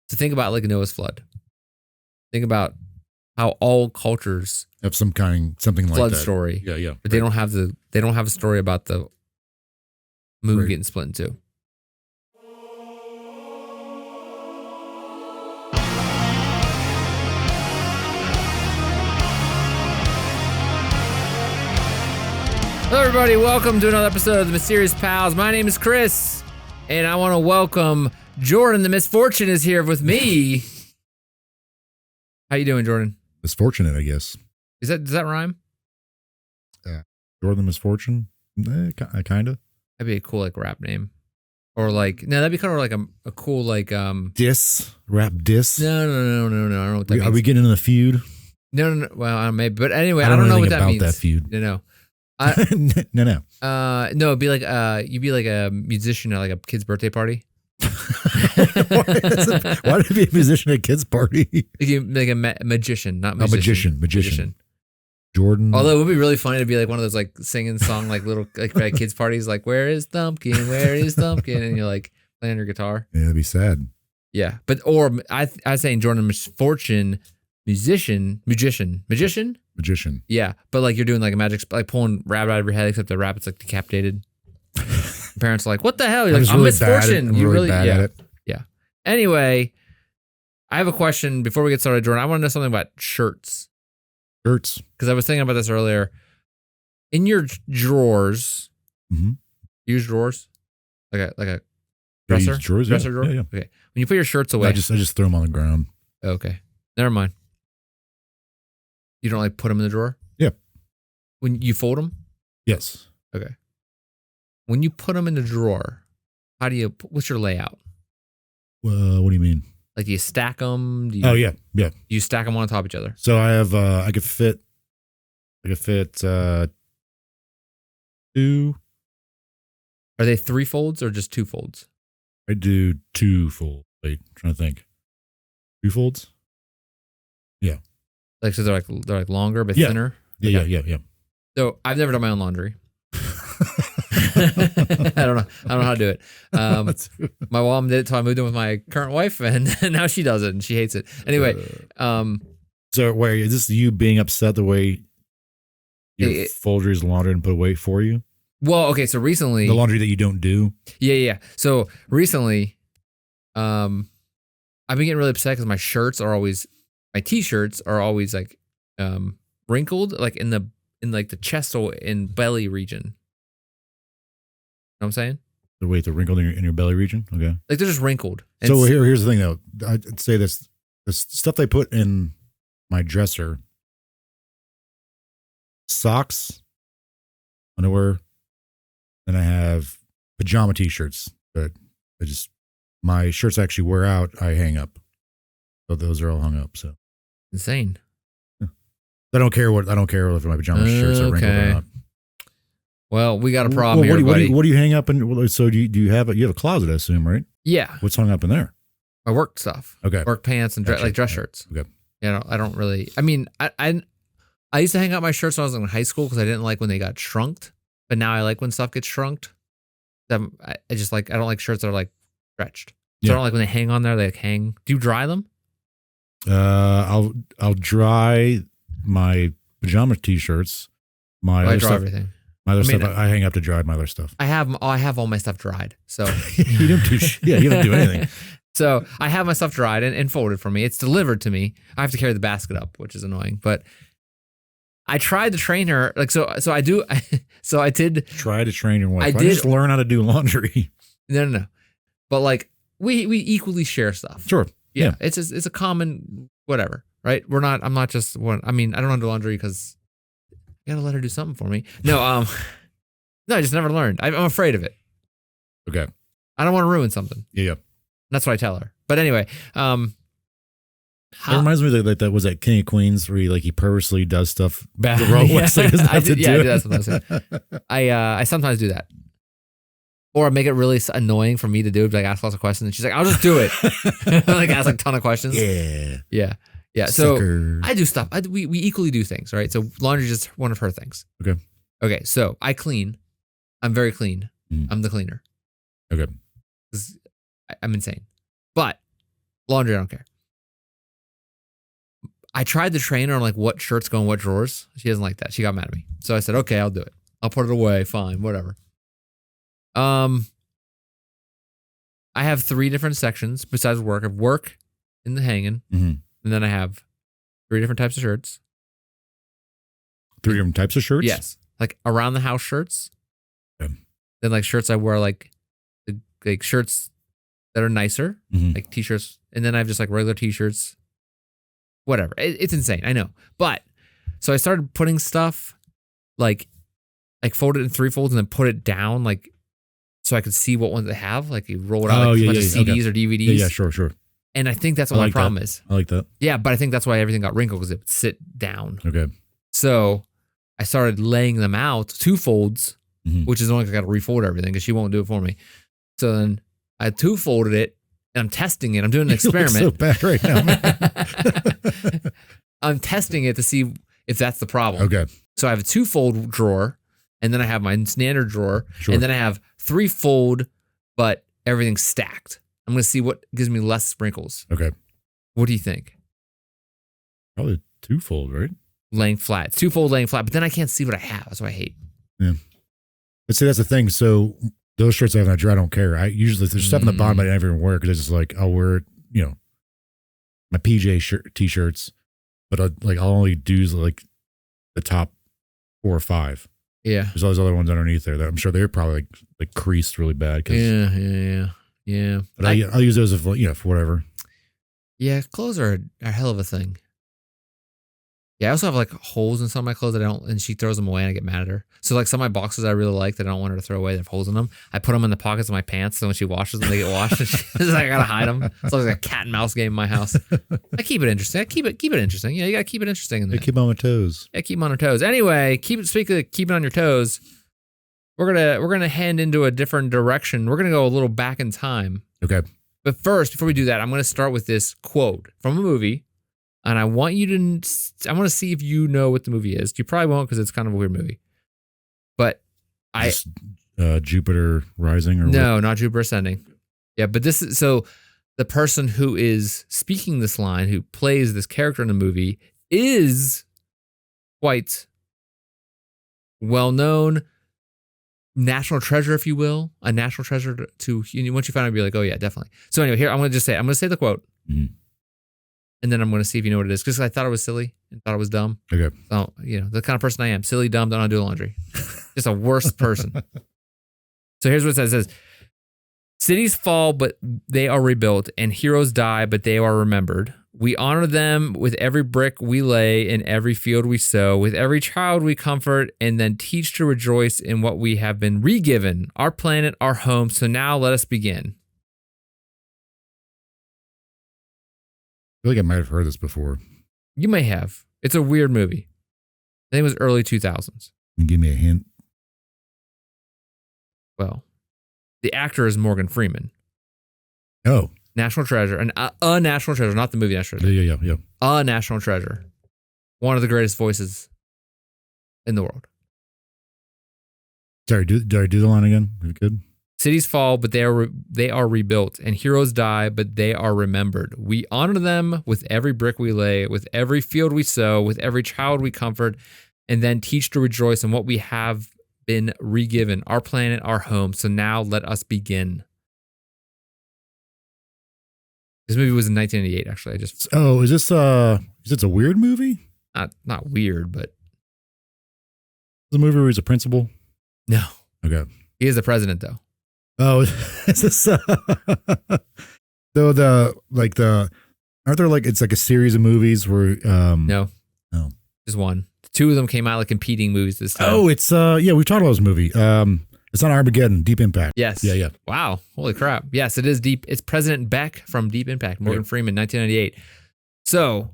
So think about like Noah's flood. Think about how all cultures have something like flood that. story. Yeah. But they don't have a story about the moon getting split in two. Hello, everybody. Welcome to another episode of the Mysterious Pals. My name is Chris, and I want to welcome Jordan. The Misfortune is here with me. How you doing, Jordan? Misfortunate, I guess. Does that rhyme? Jordan the Misfortune? Kind of. That'd be a cool like rap name, or like that'd be kind of like a cool like rap diss. No. I don't know what that means. Are we getting in a feud? No. Well, maybe, but anyway, I don't know what that about means. That feud. No. No. No, it'd be like you'd be like a musician at like a kid's birthday party. Why would it be a musician at a kid's party? Like a magician, not musician. A magician. Jordan. Although it would be really funny to be like one of those like singing song like little like at kids parties like where is Thumpkin, and you're like playing your guitar. Yeah, that'd be sad. Yeah, but or I was saying Jordan Misfortune, magician. Yeah, but like you're doing like a magic, like pulling rabbit out of your head, except the rabbit's like decapitated. Parents are like, "What the hell?" You're like, "I'm Misfortune." You really bad at it. Yeah. Anyway, I have a question before we get started, Jordan. I want to know something about shirts. Shirts, because I was thinking about this earlier. In your drawers, use drawers, like a dresser, dresser drawer. Yeah. Okay, when you put your shirts away, I just throw them on the ground. Okay, never mind. You don't like put them in the drawer? Yeah. When you fold them? Yes. Okay. When you put them in the drawer, what's your layout? What do you mean? Like, do you stack them? Oh, yeah. You stack them on top of each other? So I have, I could fit 2. Are they 3 folds or just 2 folds? I do 2 folds. Wait, I'm trying to think. 2 folds? Yeah. Like, so they're like longer but thinner? Yeah, okay. Yeah. So I've never done my own laundry. I don't know how to do it. My mom did it till I moved in with my current wife, and now she does it, and she hates it. Anyway, so wait, is this you being upset the way you fold your laundry and put away for you? Well, okay, so recently the laundry that you don't do. Yeah. So recently, I've been getting really upset because my t-shirts are always like wrinkled, like in the chest and belly region. You know what I'm saying? They're wrinkled in your belly region? Okay. Like they're just wrinkled. And so here's the thing though. I'd say the stuff they put in my dresser: socks, underwear, and I have pajama t-shirts that my shirts actually wear out. I hang up. So those are all hung up. So insane. Yeah. I don't care if my pajama shirts are wrinkled or not. Well, we got a problem here, buddy. What do you hang up in? So do you have a closet? I assume, right? Yeah. What's hung up in there? My work stuff. Okay. Work pants and dress shirts. Okay. I don't really. I mean, I used to hang up my shirts when I was in high school because I didn't like when they got shrunked, but now I like when stuff gets shrunked. I don't like shirts that are like stretched. So I don't like when they hang on there. They like hang. Do you dry them? I'll dry my pajama t-shirts. I dry everything. My other stuff, I hang up to dry my other stuff. I have all my stuff dried. So you don't do anything. So I have my stuff dried and folded for me. It's delivered to me. I have to carry the basket up, which is annoying. But I tried to train her. Like so I do. So I did try to train your wife. I did just learn how to do laundry. No. But like we equally share stuff. Sure. Yeah. It's a common whatever, right? I'm not just one. I mean, I don't do laundry because I gotta let her do something for me. No, I just never learned. I'm afraid of it. Okay. I don't want to ruin something. Yeah. That's what I tell her. But anyway, it reminds me that was that King of Queens where he purposely does stuff bad. The wrong way. So he doesn't have to do I it. do that sometimes. I sometimes do that. Or make it really annoying for me to do, like ask lots of questions. And she's like, I'll just do it. Like ask like a ton of questions. Yeah. So Sucker. I do stuff. We equally do things, right? So laundry is just one of her things. Okay. So I clean. I'm very clean. I'm the cleaner. Okay. I'm insane. But Laundry, I don't care. I tried to train her on like what shirts go in what drawers. She doesn't like that. She got mad at me. So I said, okay, I'll do it. I'll put it away. Fine, whatever. I have 3 different sections besides work. I have work in the hanging, and then I have 3 different types of shirts. 3 different types of shirts? Yes. Like around the house shirts. Okay. Then like shirts I wear like shirts that are nicer, like t-shirts. And then I have just like regular t-shirts. Whatever. It's insane. I know. But so I started putting stuff like fold it in 3 folds and then put it down like so I could see what ones they have. Like you roll it out like a bunch of CDs or DVDs. Yeah, sure. And I think that's what my problem is. I like that. Yeah, but I think that's why everything got wrinkled because it would sit down. Okay. So I started laying them out 2 folds, which is only I got to refold everything because she won't do it for me. So then I 2-folded it and I'm testing it. I'm doing an experiment. You look so bad right now, man. I'm testing it to see if that's the problem. Okay. So I have a 2-fold drawer and then I have my standard drawer and then I have 3-fold, but everything's stacked. I'm going to see what gives me less sprinkles. Okay. What do you think? Probably 2-fold, right? Laying flat. It's 2-fold laying flat, but then I can't see what I have. That's what I hate. Yeah. But see, that's the thing. So those shirts I have in a drawer, I don't care. I usually, there's stuff in the bottom I never even wear because it's just like, I'll wear, my PJ t-shirts, but I'll only do like the top 4 or 5. Yeah. There's all those other ones underneath there that I'm sure they're probably like creased really bad. Yeah. But I'll use those if, for whatever. Yeah, clothes are a hell of a thing. Yeah, I also have like holes in some of my clothes that I don't, and she throws them away and I get mad at her. So like some of my boxes I really like that I don't want her to throw away that have holes in them, I put them in the pockets of my pants so when she washes them, they get washed. And she's like, I gotta hide them. It's like a cat and mouse game in my house. I keep it interesting. I keep it interesting. Yeah, you gotta keep it interesting in there. Keep on my toes. Yeah, keep them on her toes. Anyway, speaking of keeping on your toes, we're gonna hand into a different direction. We're gonna go a little back in time. Okay. But first, before we do that, I'm gonna start with this quote from a movie. And I want to see if you know what the movie is. You probably won't because it's kind of a weird movie. But Jupiter Rising or no, what? not Jupiter Ascending. Yeah, but this is so the person who is speaking this line, who plays this character in the movie, is quite well-known national treasure, if you will, a national treasure to once you find out, be like, oh yeah, definitely. So anyway, here I'm going to say the quote. Mm-hmm. And then I'm going to see if you know what it is. Because I thought it was silly and thought it was dumb. Okay. So, the kind of person I am. Silly, dumb, don't know how to do laundry. Just a worst person. So here's what it says. It says, cities fall, but they are rebuilt. And heroes die, but they are remembered. We honor them with every brick we lay and every field we sow. With every child we comfort and then teach to rejoice in what we have been re-given. Our planet, our home. So now let us begin. I feel like I might have heard this before. You may have. It's a weird movie. I think it was early 2000s. Can you give me a hint? Well, the actor is Morgan Freeman. Oh. National Treasure. And a National Treasure, not the movie National Treasure. Yeah. A National Treasure. One of the greatest voices in the world. Sorry, did I do the line again? If you could. Cities fall, but they are rebuilt, and heroes die, but they are remembered. We honor them with every brick we lay, with every field we sow, with every child we comfort, and then teach to rejoice in what we have been re-given, our planet, our home. So now let us begin. This movie was in 1998, actually. Is this a weird movie? Not weird, but the movie where he's a principal? No. Okay. He is the president, though. Oh, is this aren't there it's like a series of movies where no. Just one. 2 of them came out like competing movies this time. Oh, it's we've talked about this movie. It's on Armageddon, Deep Impact. Yes. Yeah. Wow. Holy crap. Yes, it is Deep. It's President Beck from Deep Impact, Morgan Freeman, 1998. So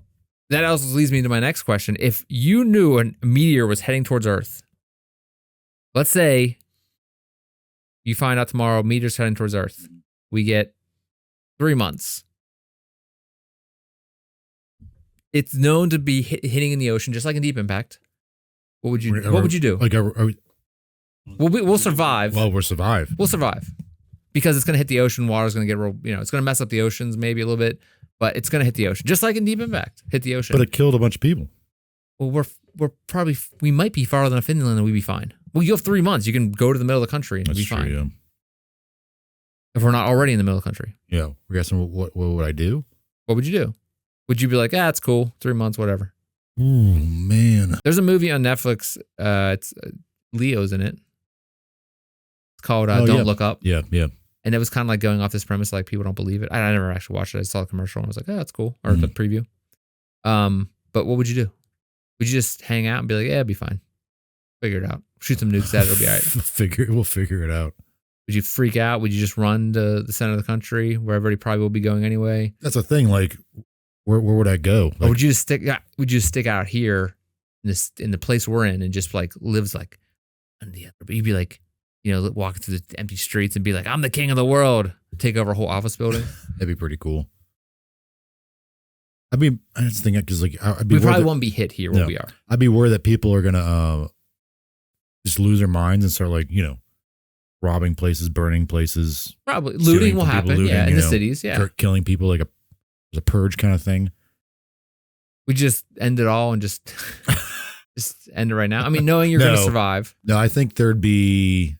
that also leads me to my next question. If you knew a meteor was heading towards Earth, let's say you find out tomorrow meteor's heading towards Earth. We get 3 months. It's known to be hitting in the ocean, just like in Deep Impact. What would you do? Like, We'll survive. Well, we'll survive. We'll survive because it's going to hit the ocean. Water's going to get real. It's going to mess up the oceans maybe a little bit, but it's going to hit the ocean, just like in Deep Impact, hit the ocean. But it killed a bunch of people. Well, we might be farther than Finland and we'd be fine. Well, you have 3 months. You can go to the middle of the country and be fine. Yeah. If we're not already in the middle of the country. Yeah. We're guessing what would I do? What would you do? Would you be like, it's cool, 3 months, whatever? Oh, man. There's a movie on Netflix. It's Leo's in it. It's called Don't Look Up. Yeah, yeah. And it was kind of like going off this premise, like people don't believe it. I never actually watched it. I saw the commercial and I was like, that's cool. Or the preview. But what would you do? Would you just hang out and be like, it'd be fine. Figure it out. Shoot some nukes at it. It'll be all right. We'll figure it out. Would you freak out? Would you just run to the center of the country where everybody probably will be going anyway? That's the thing. Like, where would I go? Like, or would you just stick out here in the place we're in and just like lives like on the other? But you'd be like, walking through the empty streets and be like, I'm the king of the world. Take over a whole office building. That'd be pretty cool. I just think because like we probably won't be hit here where we are. I'd be worried that people are gonna just lose their minds and start like robbing places, burning places. Probably looting will happen. In the cities. Yeah, killing people like a purge kind of thing. We just end it all and just end it right now. I mean, knowing you're gonna survive. No, I think there'd be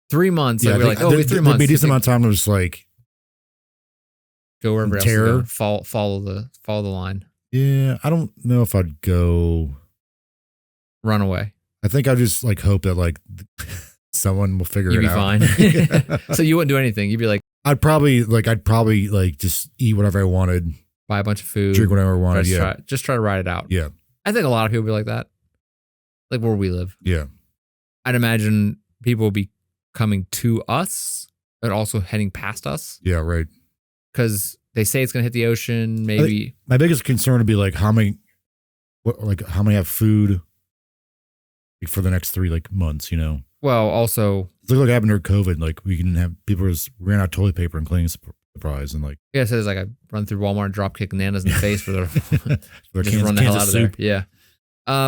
3 months. Yeah, like, we're like, 3 months. There'd be a decent amount of time to just like go wherever else you go. Follow the line. Yeah, I don't know if I'd go run away. I think I'd just like hope that like someone will figure it out. You'd be fine. So you wouldn't do anything. You'd be like, I'd probably just eat whatever I wanted, buy a bunch of food, drink whatever I wanted. Just try to ride it out. Yeah, I think a lot of people would be like that, like where we live. Yeah, I'd imagine people will be coming to us and also heading past us. Yeah, right. Because they say it's going to hit the ocean. Maybe my biggest concern would be like how many have food for the next 3 months. Well, also look what happened during COVID. Like we can have people just ran out of toilet paper and cleaning supplies and like it says like I run through Walmart and drop kick Nanas in the face for their just run the hell out of soup. there. Yeah,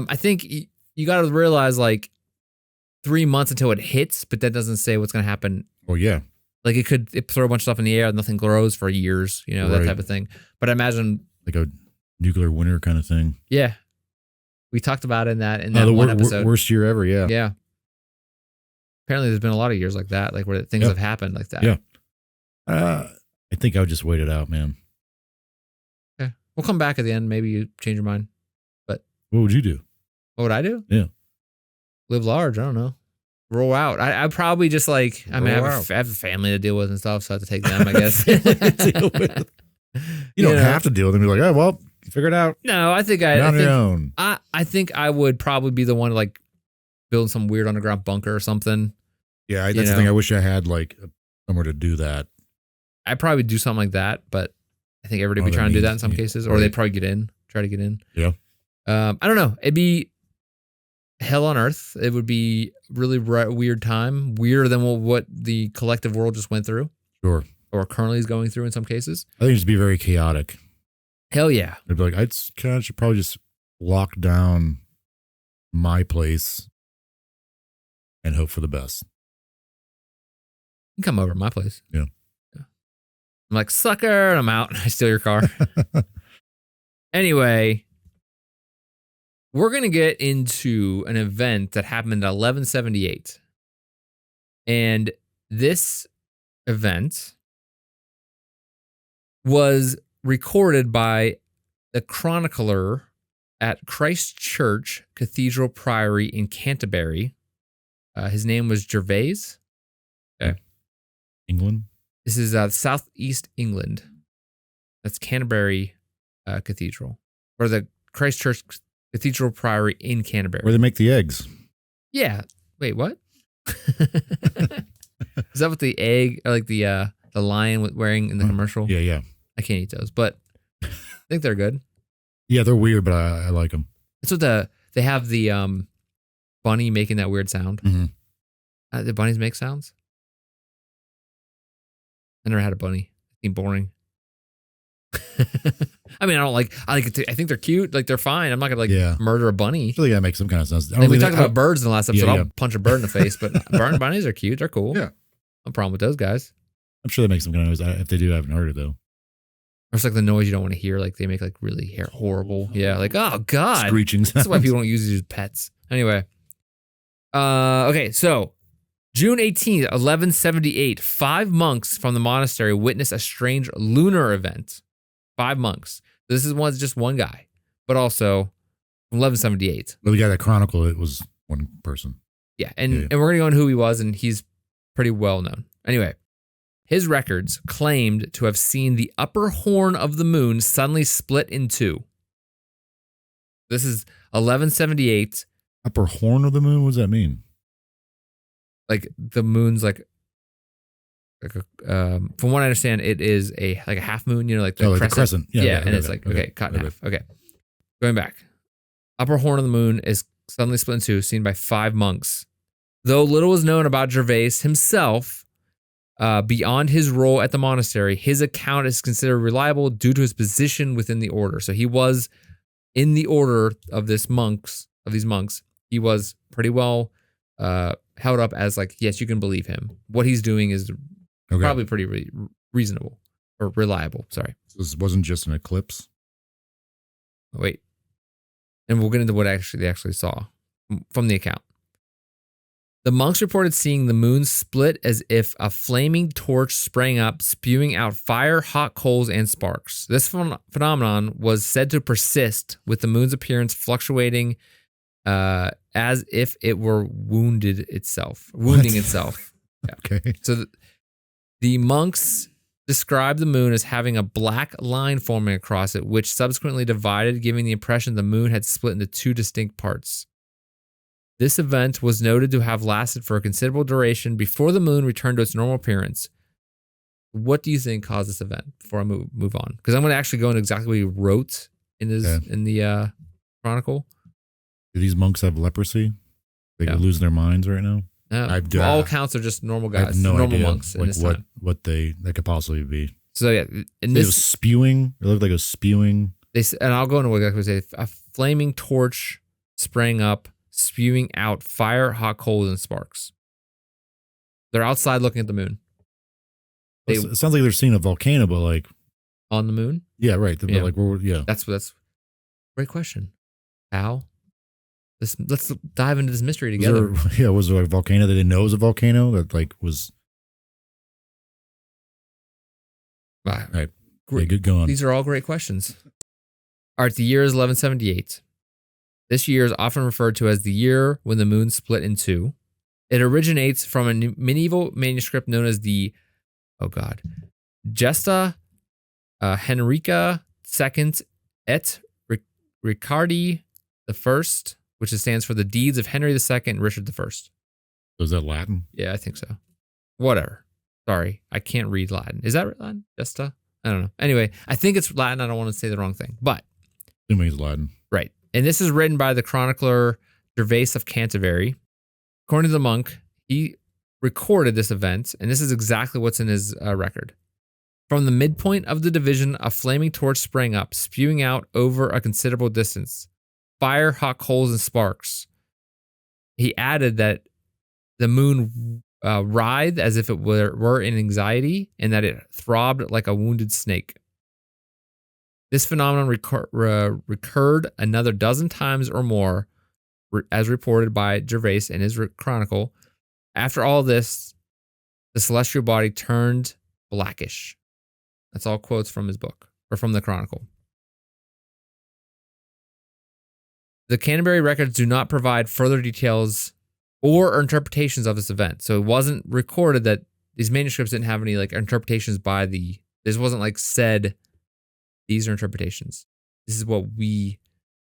I think you got to realize like 3 months until it hits, but that doesn't say what's going to happen. Oh yeah. Like it throw a bunch of stuff in the air, nothing grows for years, that type of thing. But I imagine like a nuclear winter kind of thing. Yeah, we talked about it in that one episode. Worst year ever. Yeah. Yeah. Apparently, there's been a lot of years like that, like where things have happened like that. Yeah. I think I would just wait it out, man. Okay, we'll come back at the end. Maybe you change your mind. But what would you do? What would I do? Yeah. Live large. I don't know. Roll out. I'd probably just like, I have a family to deal with and stuff, so I have to take them, I guess. You don't have to deal with them. You're like, oh, well, figure it out. No, I think on your own. I think I would probably be the one to like build some weird underground bunker or something. Yeah, that's the thing. I wish I had like somewhere to do that. I'd probably do something like that, but I think everybody would be trying to do that in some cases, or they'd probably try to get in. Yeah. I don't know. It'd be hell on earth. It would be really weird time, weirder than what the collective world just went through. Sure. Or currently is going through in some cases. I think it'd just be very chaotic. Hell yeah. It'd be like, I should probably just lock down my place and hope for the best. You can come over to my place. Yeah. I'm like, sucker, and I'm out. I steal your car. Anyway, we're going to get into an event that happened in 1178. And this event was recorded by the chronicler at Christ Church Cathedral Priory in Canterbury. His name was Gervase. Okay. England? This is southeast England. That's Canterbury Cathedral. Or the Christ Church Cathedral Priory in Canterbury. Where they make the eggs. Yeah. Wait, what? Is that what the egg, or like the lion wearing in the commercial? Yeah, yeah. I can't eat those, but I think they're good. Yeah, they're weird, but I like them. It's what they have the bunny making that weird sound. Mm-hmm. The bunnies make sounds. I never had a bunny. It seemed boring. I mean, I think they're cute. Like they're fine. I'm not gonna murder a bunny. I feel like that makes some kind of sense. We talked about birds in the last episode. I'll punch a bird in the face, but bunnies are cute. They're cool. Yeah. No problem with those guys. I'm sure that makes some kind of noise. If they do, I haven't heard it though. Or it's like the noise you don't want to hear. Like they make like really horrible. Yeah, like, oh God. Screeching sounds. That's why people don't use these as pets. Anyway. Okay, so June 18th, 1178, 5 monks from the monastery witnessed a strange lunar event. 5 monks. This is just one guy, but also 1178. Well, the guy that chronicled it was one person. Yeah, and we're going to go on who he was, and he's pretty well known. Anyway, his records claimed to have seen the upper horn of the moon suddenly split in two. This is 1178. Upper horn of the moon? What does that mean? Like the moon's like a, from what I understand, it is a half moon, like the crescent. Yeah, and it's cut in half. Okay. Going back. Upper horn of the moon is suddenly split in two, seen by 5 monks. Though little was known about Gervase himself, beyond his role at the monastery, his account is considered reliable due to his position within the order. So he was in the order of these monks. He was pretty well held up as yes, you can believe him. What he's doing is probably pretty reasonable or reliable. Sorry. So this wasn't just an eclipse? Wait. And we'll get into what they actually saw from the account. The monks reported seeing the moon split as if a flaming torch sprang up, spewing out fire, hot coals, and sparks. This phenomenon was said to persist, with the moon's appearance fluctuating as if it were wounding itself. Yeah. Okay. So the monks described the moon as having a black line forming across it, which subsequently divided, giving the impression the moon had split into 2 distinct parts. This event was noted to have lasted for a considerable duration before the moon returned to its normal appearance. What do you think caused this event before I move on? Because I'm going to actually go into exactly what he wrote in the chronicle. Do these monks have leprosy? They could lose their minds right now? All accounts are just normal guys. I have no normal idea monks. What they could possibly be. So yeah, it was spewing. It looked like it was spewing. And I'll go into what exactly they say. A flaming torch sprang up, spewing out fire, hot coals, and sparks. They're outside looking at the moon. It sounds like they're seeing a volcano, but on the moon. Yeah, right. That's great question. How? Let's dive into this mystery together. Was there a volcano that they know is a volcano that was? All right. Great. Good going. These are all great questions. All right, the year is 1178. This year is often referred to as the year when the moon split in two. It originates from a medieval manuscript known as the, Gesta Henrica II et Ricardi I, which stands for the deeds of Henry II and Richard I. So is that Latin? Yeah, I think so. Whatever. Sorry, I can't read Latin. Is that Latin? Gesta? I don't know. Anyway, I think it's Latin. I don't want to say the wrong thing, but assuming it's Latin. Right. And this is written by the chronicler Gervase of Canterbury. According to the monk, he recorded this event, and this is exactly what's in his record. From the midpoint of the division, a flaming torch sprang up, spewing out over a considerable distance. Fire, hot coals, and sparks. He added that the moon writhed as if it were in anxiety, and that it throbbed like a wounded snake. This phenomenon recurred another dozen times or more, as reported by Gervase in his chronicle. After all this, the celestial body turned blackish. That's all quotes from his book, or from the chronicle. The Canterbury records do not provide further details or interpretations of this event. So it wasn't recorded that these manuscripts didn't have any interpretations by this wasn't said, these are interpretations. This is what we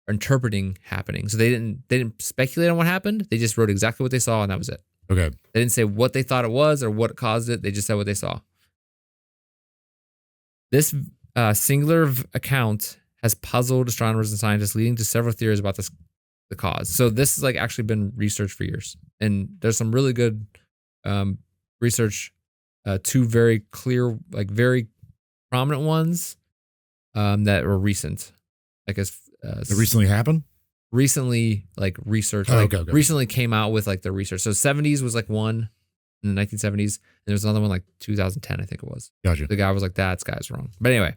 are interpreting happening. So they didn't speculate on what happened. They just wrote exactly what they saw, and that was it. Okay. They didn't say what they thought it was or what caused it. They just said what they saw. This singular account has puzzled astronomers and scientists, leading to several theories about the cause. So this has actually been researched for years, and there's some really good research. 2 very clear, very prominent ones that were recent. It recently happened. Recently, research. Recently came out with the research. So 70s was one in the 1970s, and there was another one 2010, I think it was. Gotcha. The guy was that guy's wrong. But anyway.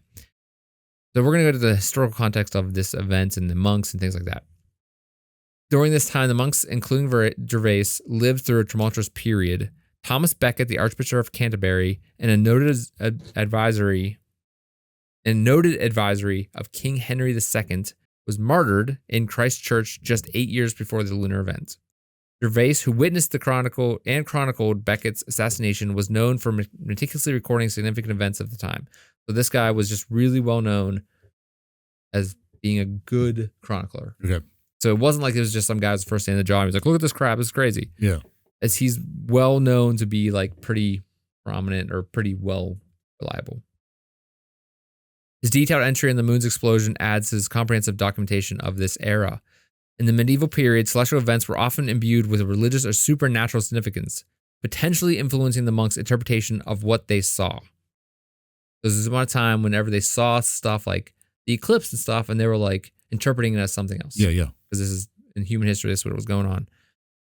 So we're going to go to the historical context of this event and the monks and things like that. During this time, the monks, including Gervase, lived through a tumultuous period. Thomas Becket, the Archbishop of Canterbury, and a noted advisory of King Henry II, was martyred in Christ Church just 8 years before the lunar event. Gervase, who witnessed the chronicled Becket's assassination, was known for meticulously recording significant events of the time. So this guy was just really well known as being a good chronicler. Okay. So it wasn't like it was just some guy who's first day in the job. He was like, look at this crap, it's crazy. Yeah. As he's well known to be like pretty prominent or pretty well reliable. His detailed entry in the moon's explosion adds to his comprehensive documentation of this era. In the medieval period, celestial events were often imbued with a religious or supernatural significance, potentially influencing the monks' interpretation of what they saw. There was one time whenever they saw stuff like the eclipse and stuff, and they were like interpreting it as something else. Yeah, yeah. Because this is in human history, this is what was going on.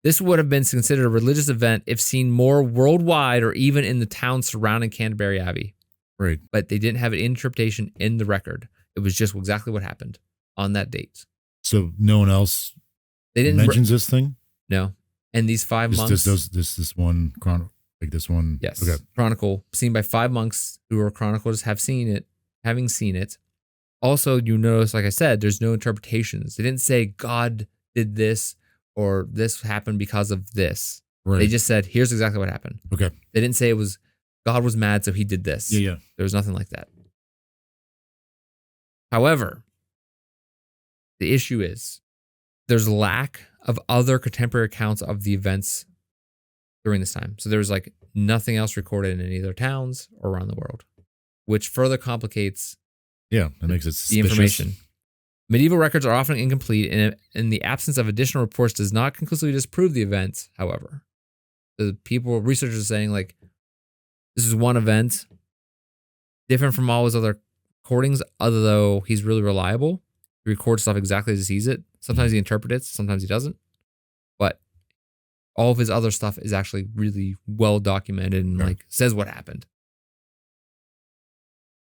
This would have been considered a religious event if seen more worldwide or even in the town surrounding Canterbury Abbey. Right. But they didn't have an interpretation in the record. It was just exactly what happened on that date. So no one else mentions this thing? No. And these 5 monks. This one like this one. Yes. Okay. Chronicle, seen by 5 monks who are chroniclers, having seen it. Also, you notice, like I said, there's no interpretations. They didn't say God did this or this happened because of this. Right. They just said, here's exactly what happened. Okay. They didn't say it was God was mad, so he did this. Yeah, yeah. There was nothing like that. However, the issue is there's lack of other contemporary accounts of the events during this time. So there's like nothing else recorded in any other towns or around the world, which further complicates that makes it suspicious. the information. Medieval records are often incomplete, and in the absence of additional reports does not conclusively disprove the event, however. The researchers are saying, like, this is one event, different from all his other recordings, other though he's really reliable. He records stuff exactly as he sees it. Sometimes he interprets it, sometimes he doesn't. But all of his other stuff is actually really well documented and like says what happened.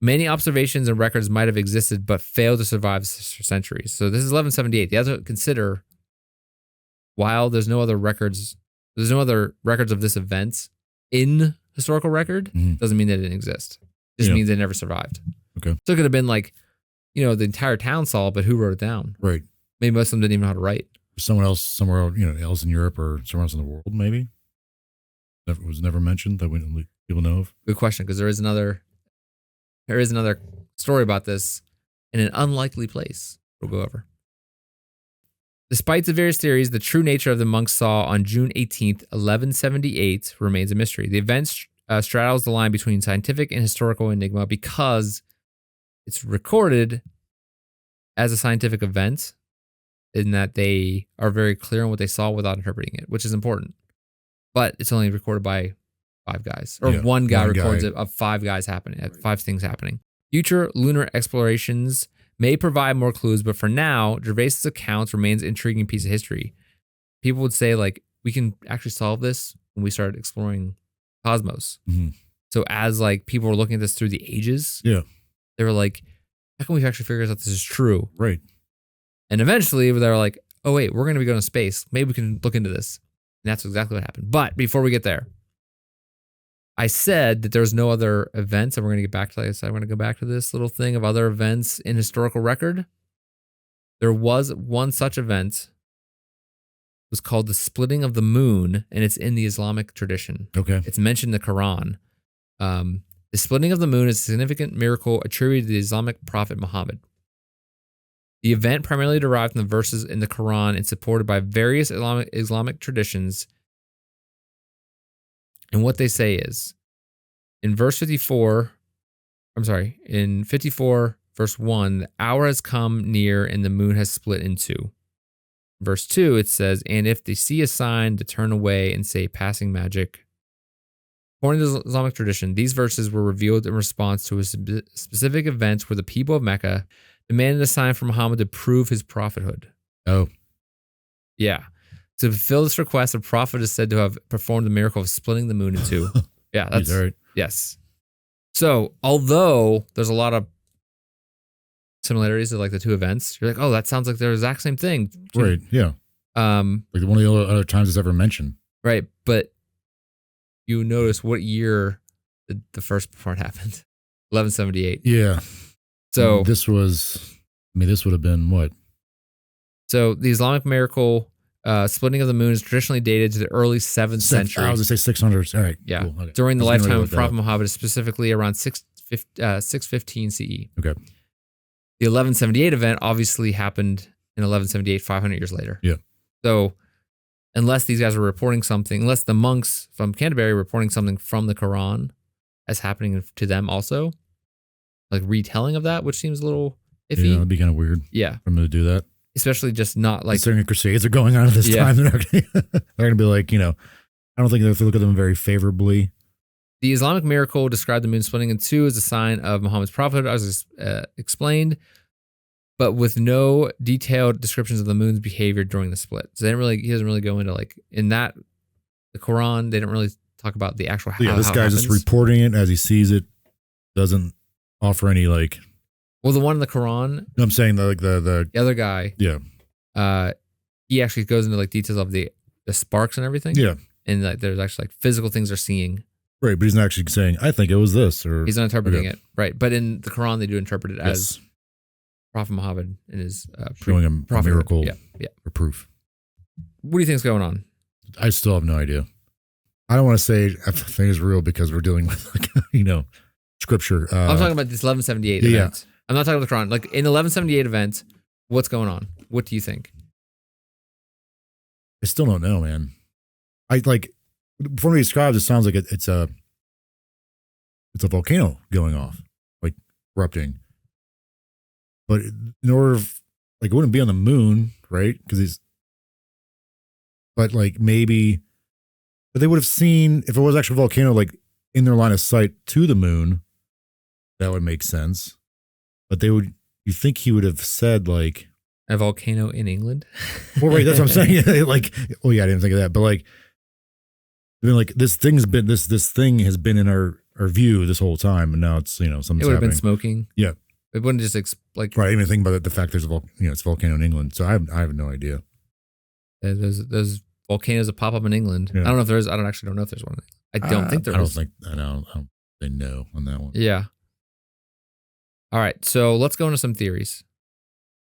Many observations and records might have existed, but failed to survive for centuries. So this is 1178. You have to consider, while there's no other records of this event in historical record, doesn't mean that it didn't exist. It just means it never survived. Okay. So it could have been like, the entire town saw it, but who wrote it down? Right. Maybe most of them didn't even know how to write. Someone else somewhere, else in Europe or somewhere else in the world, maybe? That was never mentioned that people know of? Good question, because there is another story about this in an unlikely place we'll go over. Despite the various theories, the true nature of the monks saw on June 18th, 1178 remains a mystery. The event straddles the line between scientific and historical enigma because it's recorded as a scientific event in that they are very clear on what they saw without interpreting it, which is important. But it's only recorded by 5 guys, or one guy records it of 5 guys happening, 5 things happening. Future lunar explorations may provide more clues, but for now, Gervase's account remains an intriguing piece of history. People would say, like, we can actually solve this when we start exploring cosmos. Mm-hmm. So as like people were looking at this through the ages, they were like, how can we actually figure out this is true? Right. And eventually they were like, oh wait, we're going to be going to space. Maybe we can look into this. And that's exactly what happened. But before we get there, I said that there's no other events, and we're going to get back to, like I said, I'm going to go back to this little thing of other events in historical record. There was one such event. It was called the splitting of the moon, and it's in the Islamic tradition. Okay. It's mentioned in the Quran. The splitting of the moon is a significant miracle attributed to the Islamic prophet Muhammad. The event primarily derived from the verses in the Quran and supported by various Islamic traditions. And what they say is, in 54, verse 1, the hour has come near and the moon has split in 2. Verse 2, it says, and if they see a sign to turn away and say passing magic. According to the Islamic tradition, these verses were revealed in response to a specific event where the people of Mecca demanded a sign from Muhammad to prove his prophethood. Oh. Yeah. To fulfill this request, the prophet is said to have performed the miracle of splitting the moon in 2. Yeah, that's right. Yes. So, although there's a lot of similarities of like the two events. You're like, oh, that sounds like they're the exact same thing. Right. Yeah. Like one of the other times it's ever mentioned. Right. But you notice what year the first part happened. 1178. Yeah. So this would have been what? So the Islamic miracle splitting of the moon is traditionally dated to the early 7th century. I was going to say 600s. All right. Yeah. Cool. Okay. During the lifetime of Prophet Muhammad, specifically around 615 CE. Okay. The 1178 event obviously happened in 1178, 500 years later. Yeah. So unless these guys were reporting something, unless the monks from Canterbury were reporting something from the Quran as happening to them also, like retelling of that, which seems a little iffy. Yeah, that'd be kind of weird. Yeah. For them to do that. Especially just not like... Considering Crusades are going on at this time, they're going to be like, I don't think they have to look at them very favorably. The Islamic miracle described the moon splitting in two as a sign of Muhammad's prophethood, as explained, but with no detailed descriptions of the moon's behavior during the split. So he doesn't really go into like in that the Quran. They don't really talk about the actual. Yeah, this guy's just reporting it as he sees it. Doesn't offer any like. Well, the one in the Quran. No, I'm saying the other guy. Yeah. He actually goes into like details of the sparks and everything. Yeah. And like there's actually like physical things they're seeing. Right, but he's not actually saying, I think it was this, or he's not interpreting it. Right. But in the Quran, they do interpret it as Prophet Muhammad in his showing him a miracle or proof. What do you think's going on? I still have no idea. I don't want to say I think it's real because we're dealing with, scripture. I'm talking about this 1178 event. I'm not talking about the Quran. Like in the 1178 event, what's going on? What do you think? I still don't know, man. From what he describes, it sounds like it's a volcano going off, like erupting. But in order, it wouldn't be on the moon, right? Because but maybe, but they would have seen if it was actually a volcano, in their line of sight to the moon, that would make sense. But you think he would have said a volcano in England? Well, right, that's what I'm saying. I didn't think of that, but this thing has been in our view this whole time, and now it's something's happening. It would have been smoking. Yeah, it wouldn't just right. I didn't even think about the fact there's it's a volcano in England, so I have no idea. There's volcanoes that pop up in England. Yeah. I don't know if there is. I don't know if there's one. I don't think there is. I don't say no on that one. Yeah. All right, so let's go into some theories.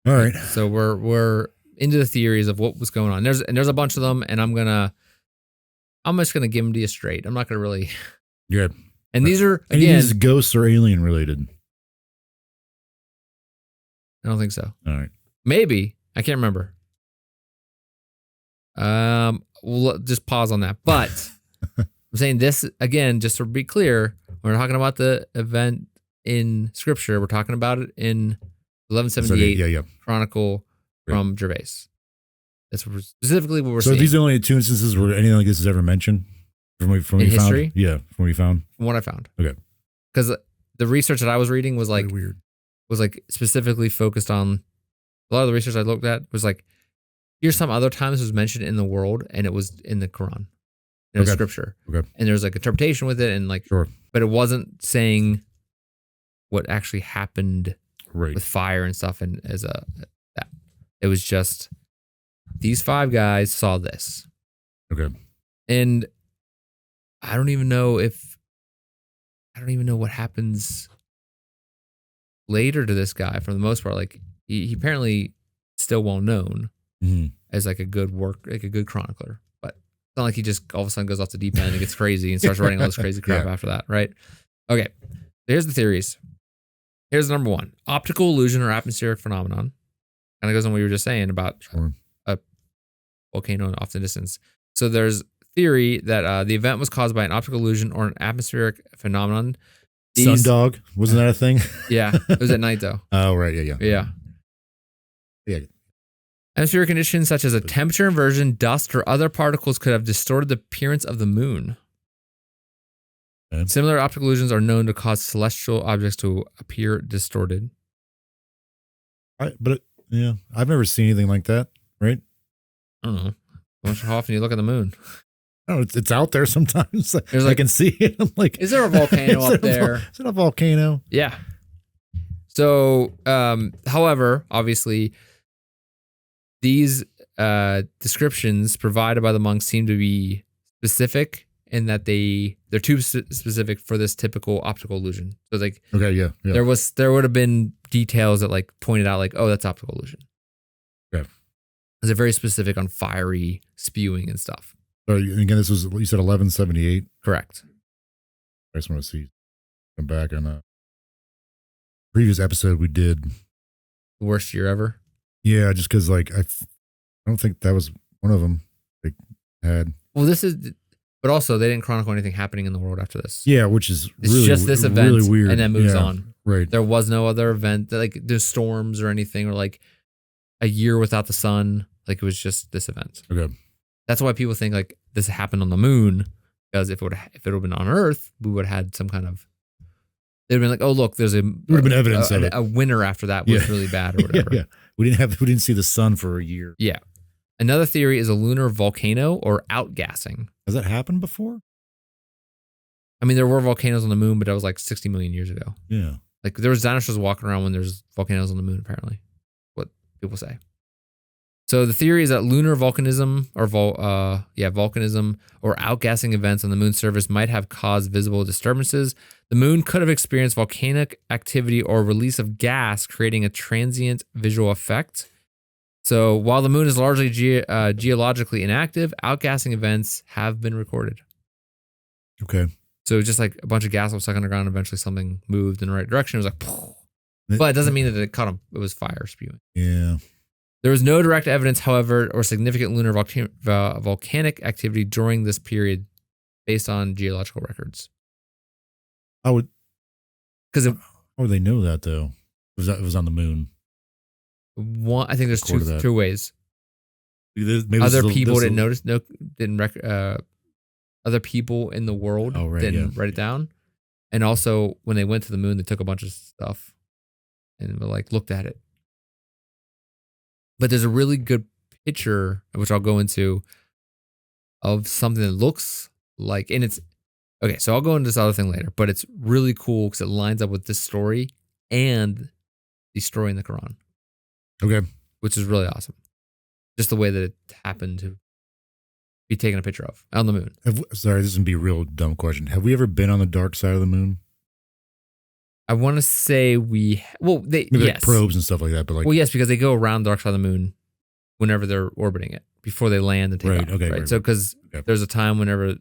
All right. So we're into the theories of what was going on. There's a bunch of them, and I'm just gonna give them to you straight. I'm not gonna really. Yeah. And these are any of these ghosts or alien related? I don't think so. All right. Maybe I can't remember. We'll just pause on that. But I'm saying this again, just to be clear. We're talking about the event in Scripture. We're talking about it in 1178 Chronicle from Gervase. That's specifically what we're seeing. So these are the only two instances where anything like this is ever mentioned from what you history? Found? Yeah, from what you found. From what I found. Okay. Because the research that I was reading was very weird. Was specifically focused on a lot of the research I looked at was here's some other times it was mentioned in the world and it was in the Quran. It was scripture. Okay. And there's interpretation with it and sure. But it wasn't saying what actually happened right. with fire and stuff and that. It was just these 5 guys saw this. Okay. And I don't even know what happens later to this guy for the most part. He apparently still well known as a good chronicler. But it's not like he just all of a sudden goes off the deep end and gets crazy and starts writing all this crazy crap after that, right? Okay. Here's the theories. Here's number 1. Optical illusion or atmospheric phenomenon. Kind of goes on what you were just saying about a volcano off the distance. So there's theory that the event was caused by an optical illusion or an atmospheric phenomenon. Sundog? Wasn't that a thing? Yeah. It was at night though. Oh, right. Yeah. Atmospheric conditions such as a temperature inversion, dust, or other particles could have distorted the appearance of the moon. Okay. Similar optical illusions are known to cause celestial objects to appear distorted. I've never seen anything like that, right? I don't know. How often you look at the moon? Oh, it's out there sometimes. I can see it. I'm is there a volcano up there? Is it a volcano? Yeah. So, however, obviously, these descriptions provided by the monks seem to be specific in that they're too specific for this typical optical illusion. So, like, Okay, yeah. there would have been details that like pointed out, like, oh, that's optical illusion. Okay, they're very specific on fiery spewing and stuff. So again, this was, you said 1178. Correct. I just want to see. Come back on a previous episode we did. The worst year ever. Yeah, just because like I don't think that was one of them they had. Well, but also they didn't chronicle anything happening in the world after this. Yeah, which is it's really, just this event, really weird, and then moves on. Right. There was no other event, like there's storms or anything, or like a year without the sun. Like it was just this event. Okay. That's why people think like this happened on the moon, because if it would have been on Earth, we would have had some kind of. They'd been like, oh look, there would have been evidence of it. A winter after that was really bad or whatever. Yeah. We didn't see the sun for a year. Yeah. Another theory is a lunar volcano or outgassing. Has that happened before? I mean, there were volcanoes on the moon, but that was like 60 million years ago. Yeah. Like there was dinosaurs walking around when there's volcanoes on the moon, apparently. What people say. So the theory is that lunar volcanism or volcanism or outgassing events on the moon's surface might have caused visible disturbances. The moon could have experienced volcanic activity or release of gas, creating a transient visual effect. So while the moon is largely geologically inactive, outgassing events have been recorded. Okay. So just like a bunch of gas was stuck on the ground, eventually something moved in the right direction. It was like, poof. But it doesn't mean that it caught them. It was fire spewing. Yeah. There was no direct evidence, however, or significant lunar volcanic activity during this period based on geological records. How would they know that though? It was on the moon. I think there's two ways. Maybe other people didn't notice. Other people in the world didn't write it down, and also when they went to the moon, they took a bunch of stuff and looked at it. But there's a really good picture, which I'll go into, of something that looks like, and it's okay. So I'll go into this other thing later, but it's really cool because it lines up with this story and the story in the Quran. Okay. Which is really awesome. Just the way that it happened to be taken a picture of on the moon. Sorry, this is going to be a real dumb question. Have we ever been on the dark side of the moon? I want to say yes. Like probes and stuff like that, but like. Well, yes, because they go around the dark side of the moon whenever they're orbiting it before they land and take off. Okay. Right. So because there's a time whenever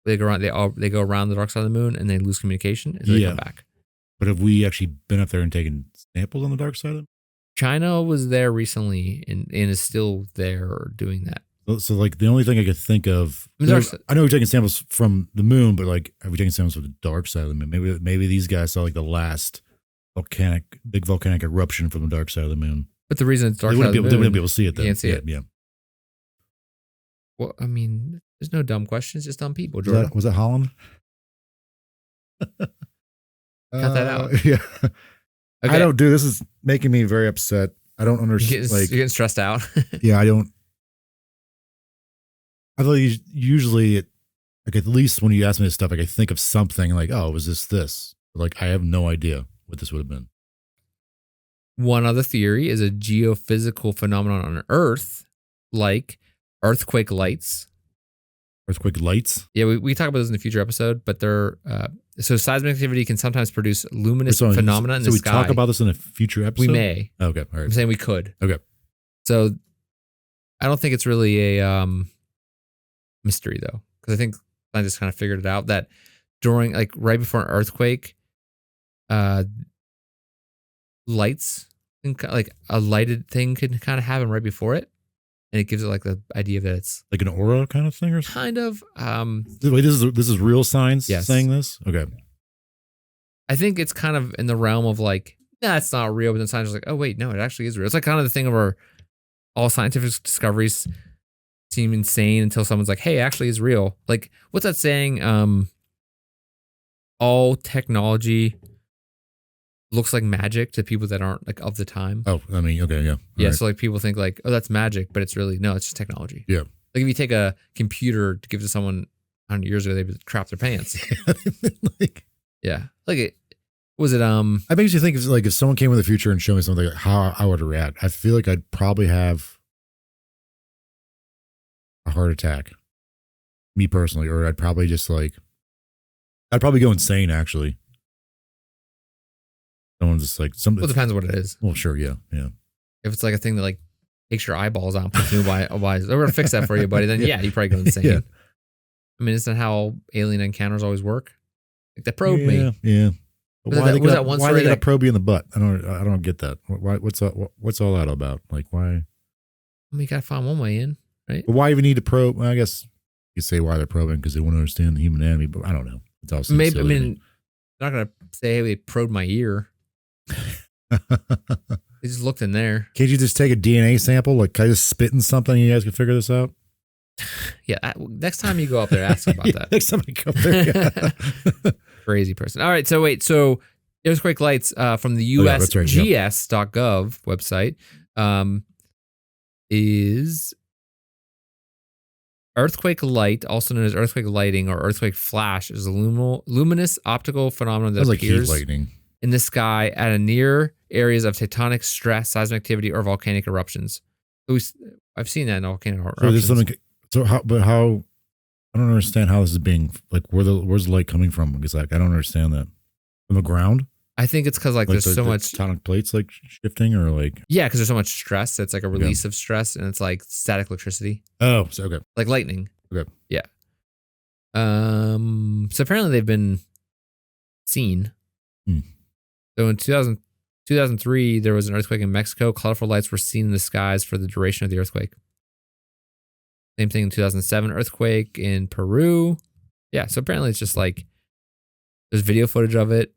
they go around, they go around the dark side of the moon and they lose communication and they come back. But have we actually been up there and taken samples on the dark side of it? China was there recently and is still there doing that. So like the only thing I could think of, I know we're taking samples from the moon, but like, are we taking samples from the dark side of the moon? Maybe these guys saw like the last big volcanic eruption from the dark side of the moon. But the reason it's dark side of the moon, they wouldn't be able to see it then. You can't see it. Yeah. Well, I mean, there's no dumb questions, just dumb people, Jordan. Was that Holland? Cut that out. Yeah. Okay. I don't do this. Is making me very upset. I don't understand. You're getting stressed out. Yeah, I don't. I thought usually, like at least when you ask me this stuff, like I think of something like, oh, was this? But like I have no idea what this would have been. One other theory is a geophysical phenomenon on Earth, like earthquake lights. Earthquake lights? Yeah, we talk about this in a future episode, but they're so seismic activity can sometimes produce luminous phenomena in the sky. So we talk about this in a future episode? We may. Okay, all right. I'm saying we could. Okay. So I don't think it's really a mystery though, because I think scientists kind of figured it out that during right before an earthquake, lights like a lighted thing could kind of happen right before it. And it gives it like the idea that it's like an aura kind of thing, or kind of. Wait, this is real science saying this? Okay. I think it's kind of in the realm of like, nah, it's not real. But then scientists are like, oh wait, no, it actually is real. It's like kind of the thing of all scientific discoveries seem insane until someone's like, hey, actually is real. Like, what's that saying? All technology looks like magic to people that aren't like of the time. Oh, I mean, okay, yeah. Yeah, right. so like people think like, oh, that's magic, but it's really, no, it's just technology. Yeah. Like if you take a computer to give to someone 100 years ago, they'd crap their pants. Like, yeah. Like Was it It makes you think of like if someone came in the future and showed me something, like how I would react. I feel like I'd probably have a heart attack, me personally, or I'd probably just like, I'd probably go insane. Actually, someone just like some. Well, it depends on what it is. Well, sure, yeah. If it's like a thing that like takes your eyeballs out, and puts new eyes, we're gonna fix that for you, buddy. Then yeah, you probably go insane. Yeah. I mean, isn't that how alien encounters always work? Like they probed me. Yeah. Why they story gotta probe you in the butt? I don't get that. Why? What's all that about? Like why? I mean, you gotta find one way in, right? But why even need to probe? Well, I guess you say why they're probing because they want to understand the human anatomy, but I don't know. It's also maybe. I mean, they're not gonna say, "Hey, they probed my ear." They just looked in there. Can't you just take a DNA sample? Like, can I just spit in something and you guys can figure this out? Yeah. Next time you go up there, ask about that. Next time I go up there. Yeah. Crazy person. All right. So wait. So earthquake lights from the USGS.gov website is earthquake light, also known as earthquake lighting or earthquake flash, is a luminous optical phenomenon that appears heat lightning in the sky at a near areas of tectonic stress, seismic activity, or volcanic eruptions. So I've seen that in volcanic eruptions. So there's something. So how? But how? I don't understand how this is being like. Where's the light coming from? Because like I don't understand that from the ground. I think it's because like there's so much tectonic plates like shifting or like because there's so much stress. It's like a release of stress, and it's like static electricity. Oh, so okay, like lightning. Okay, yeah. So apparently they've been seen. So in 2003, there was an earthquake in Mexico. Colorful lights were seen in the skies for the duration of the earthquake. Same thing in 2007, earthquake in Peru. Yeah, so apparently it's just like there's video footage of it.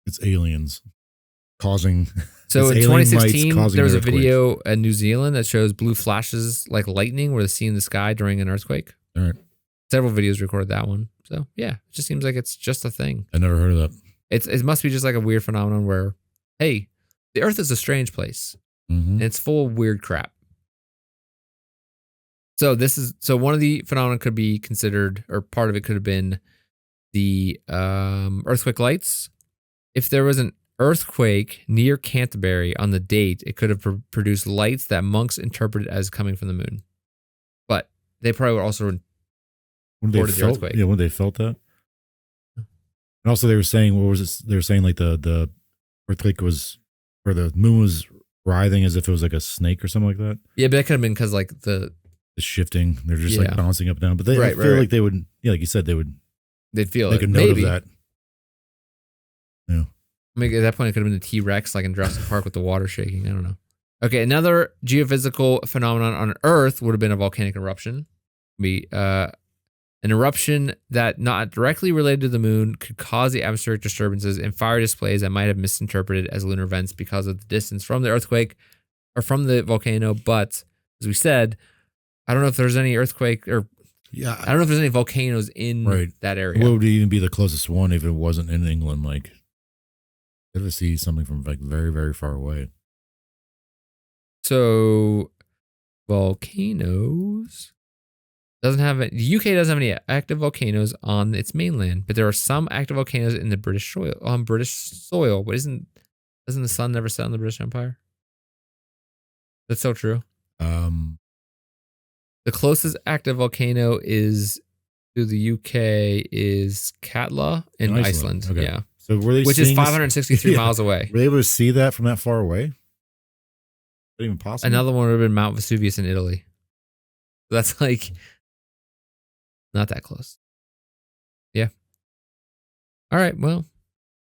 It's aliens causing. So in 2016, there was a video in New Zealand that shows blue flashes like lightning were seen in the sky during an earthquake. All right. Several videos recorded that one. So yeah, it just seems like it's just a thing. I never heard of that. It must be just like a weird phenomenon where, hey, the Earth is a strange place, and it's full of weird crap. So one of the phenomena could be considered, or part of it could have been the earthquake lights. If there was an earthquake near Canterbury on the date, it could have produced lights that monks interpreted as coming from the moon. But they probably were also reported the earthquake. Yeah, when they felt that. And also they were saying, what was it? They were saying like the earthquake was, or the moon was writhing as if it was like a snake or something like that. Yeah, but that could have been because like the shifting. They're just like bouncing up and down. But I feel like they would, like you said, they'd feel make it. a note of that. Yeah. Maybe at that point it could have been the T-Rex like in Jurassic Park with the water shaking. I don't know. Okay, another geophysical phenomenon on Earth would have been a volcanic eruption. An eruption that not directly related to the moon could cause the atmospheric disturbances and fire displays that might have misinterpreted as lunar events because of the distance from the earthquake or from the volcano. But as we said, I don't know if there's any earthquake or I don't know if there's any volcanoes in that area. What would even be the closest one if it wasn't in England? Like, you ever see something from like very, very far away? So, volcanoes doesn't have it. The UK doesn't have any active volcanoes on its mainland, but there are some active volcanoes in the British soil. But doesn't the sun never set on the British Empire? That's so true. The closest active volcano is to the UK is Katla in Iceland. Okay. Yeah. So were they which is 563 miles away. Were they able to see that from that far away? Is that even possible? Another one would have been Mount Vesuvius in Italy. That's like not that close. Yeah. All right. Well,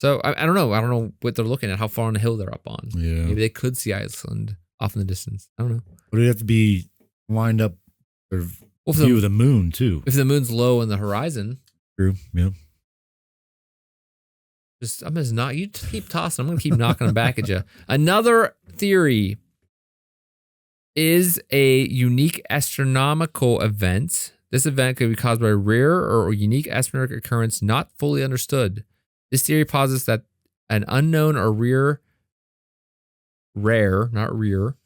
so I don't know. I don't know what they're looking at, how far on the hill they're up on. Yeah. Maybe they could see Iceland off in the distance. I don't know. Would it have to be lined up with view of the moon too? If the moon's low in the horizon. True. Yeah. You keep tossing. I'm going to keep knocking them back at you. Another theory is a unique astronomical event. This event could be caused by a rare or unique astronomical occurrence not fully understood. This theory posits that an unknown or rare, not rear,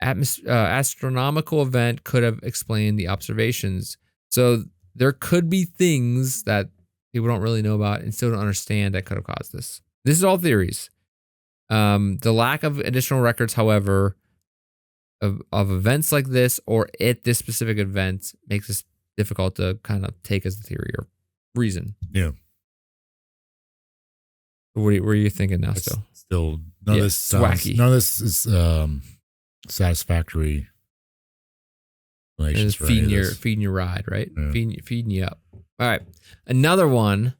astronomical event could have explained the observations. So there could be things that people don't really know about and still don't understand that could have caused this. This is all theories. The lack of additional records, however, of events like this or at this specific event makes this difficult to kind of take as a theory or reason. Yeah. What are you thinking now? It's still none of this sounds wacky. None of this is satisfactory. It's feeding your ride, right? Yeah. Feeding you up. All right, another one.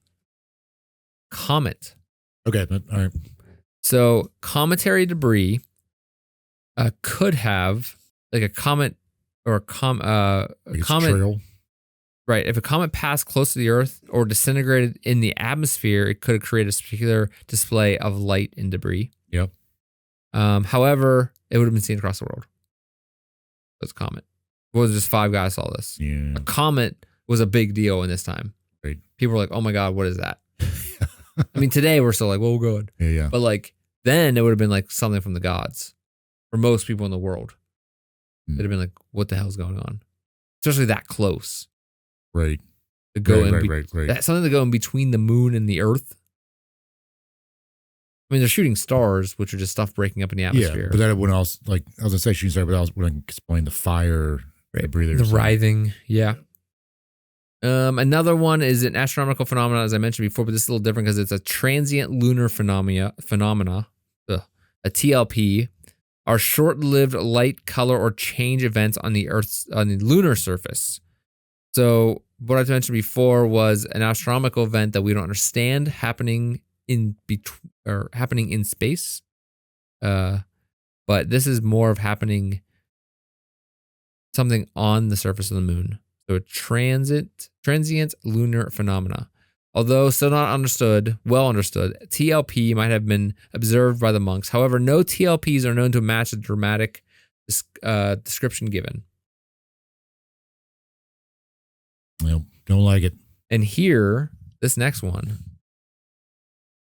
Comet. Okay, all right. So cometary debris could have like a comet or a comet. Trail. Right. If a comet passed close to the Earth or disintegrated in the atmosphere, it could have created a particular display of light and debris. Yep. However, it would have been seen across the world. It's a comet. It was just 5 guys saw this. Yeah. A comet was a big deal in this time. Right. People were like, "Oh my God, what is that?" I mean, today we're still like, "Well, good." Yeah. But like then, it would have been like something from the gods for most people in the world. It'd have been like, "What the hell's going on?" Especially that close. Right. To go right. That's something to go in between the moon and the Earth. I mean, they're shooting stars, which are just stuff breaking up in the atmosphere. Yeah, but that wouldn't also, like, I was gonna say shooting star, but that wouldn't explain the fire, the breathers, the writhing. Yeah. Another one is an astronomical phenomenon, as I mentioned before, but this is a little different because it's a transient lunar phenomena. A TLP are short-lived light, color, or change events on the lunar surface. So what I mentioned before was an astronomical event that we don't understand happening in space. But this is more of happening something on the surface of the moon. So a transient lunar phenomena. Although still not well understood, TLP might have been observed by the monks. However, no TLPs are known to match the dramatic description given. Nope, don't like it. And here, this next one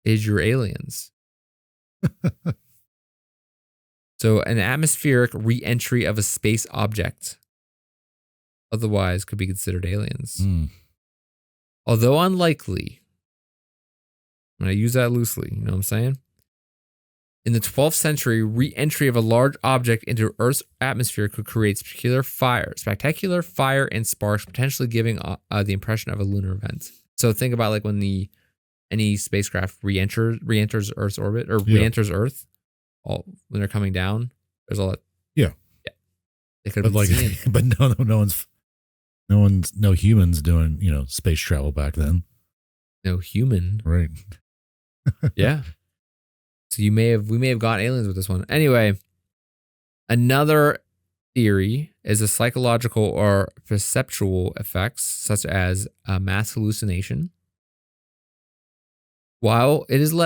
is your aliens. So an atmospheric re-entry of a space object otherwise could be considered aliens. Although unlikely, and I use that loosely, you know what I'm saying? In the 12th century, re-entry of a large object into Earth's atmosphere could create spectacular fire and sparks, potentially giving the impression of a lunar event. So think about like when any spacecraft re-enters Earth's orbit or re-enters Earth, when they're coming down. There's all that. Yeah. They could have been seeing. But no humans doing space travel back then. No human, right? Yeah. So we may have got aliens with this one. Anyway, another theory is the psychological or perceptual effects, such as mass hallucination. While it is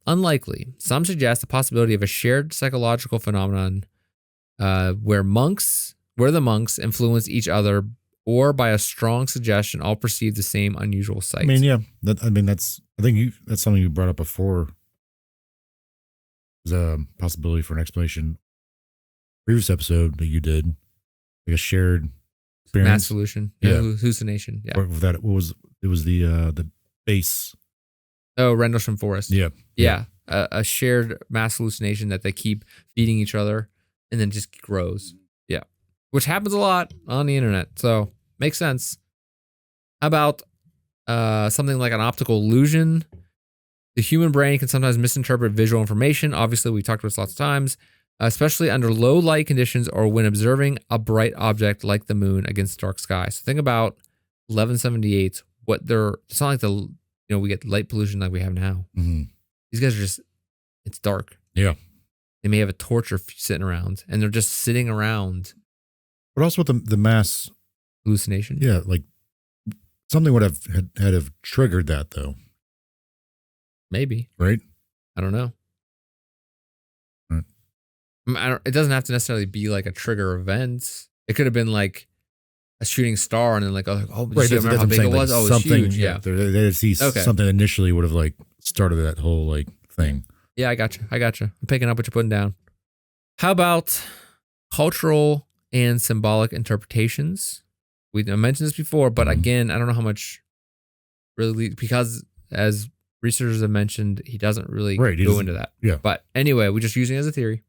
unlikely, some suggest the possibility of a shared psychological phenomenon where the monks influence each other, or by a strong suggestion, all perceive the same unusual sight. I mean, yeah. That's something you brought up before. There's a possibility for an explanation. Previous episode that you did, like a shared experience. Mass solution. Hallucination. Yeah. It was the base. Oh, Rendlesham Forest. Yeah. A shared mass hallucination that they keep feeding each other and then just grows. Yeah. Which happens a lot on the internet. So makes sense. How about something like an optical illusion? The human brain can sometimes misinterpret visual information. Obviously, we talked about this lots of times, especially under low light conditions or when observing a bright object like the moon against dark sky. So think about 1178. It's not like we get light pollution like we have now. Mm-hmm. These guys are it's dark. Yeah. They may have a torch sitting around and they're just sitting around. But also with the mass hallucination. Yeah. Like something would have triggered that though. Maybe. Right? I don't know. Right. It doesn't have to necessarily be like a trigger event. It could have been like a shooting star and then right. Remember how big it was? Oh, it's huge. Yeah. They see something initially would have like started that whole like thing. Yeah, I got you. I'm picking up what you're putting down. How about cultural and symbolic interpretations? We mentioned this before, but again, I don't know how much really, because as researchers have mentioned he doesn't really Right, he go doesn't- into that. yeah. But anyway, we're just using it as a theory.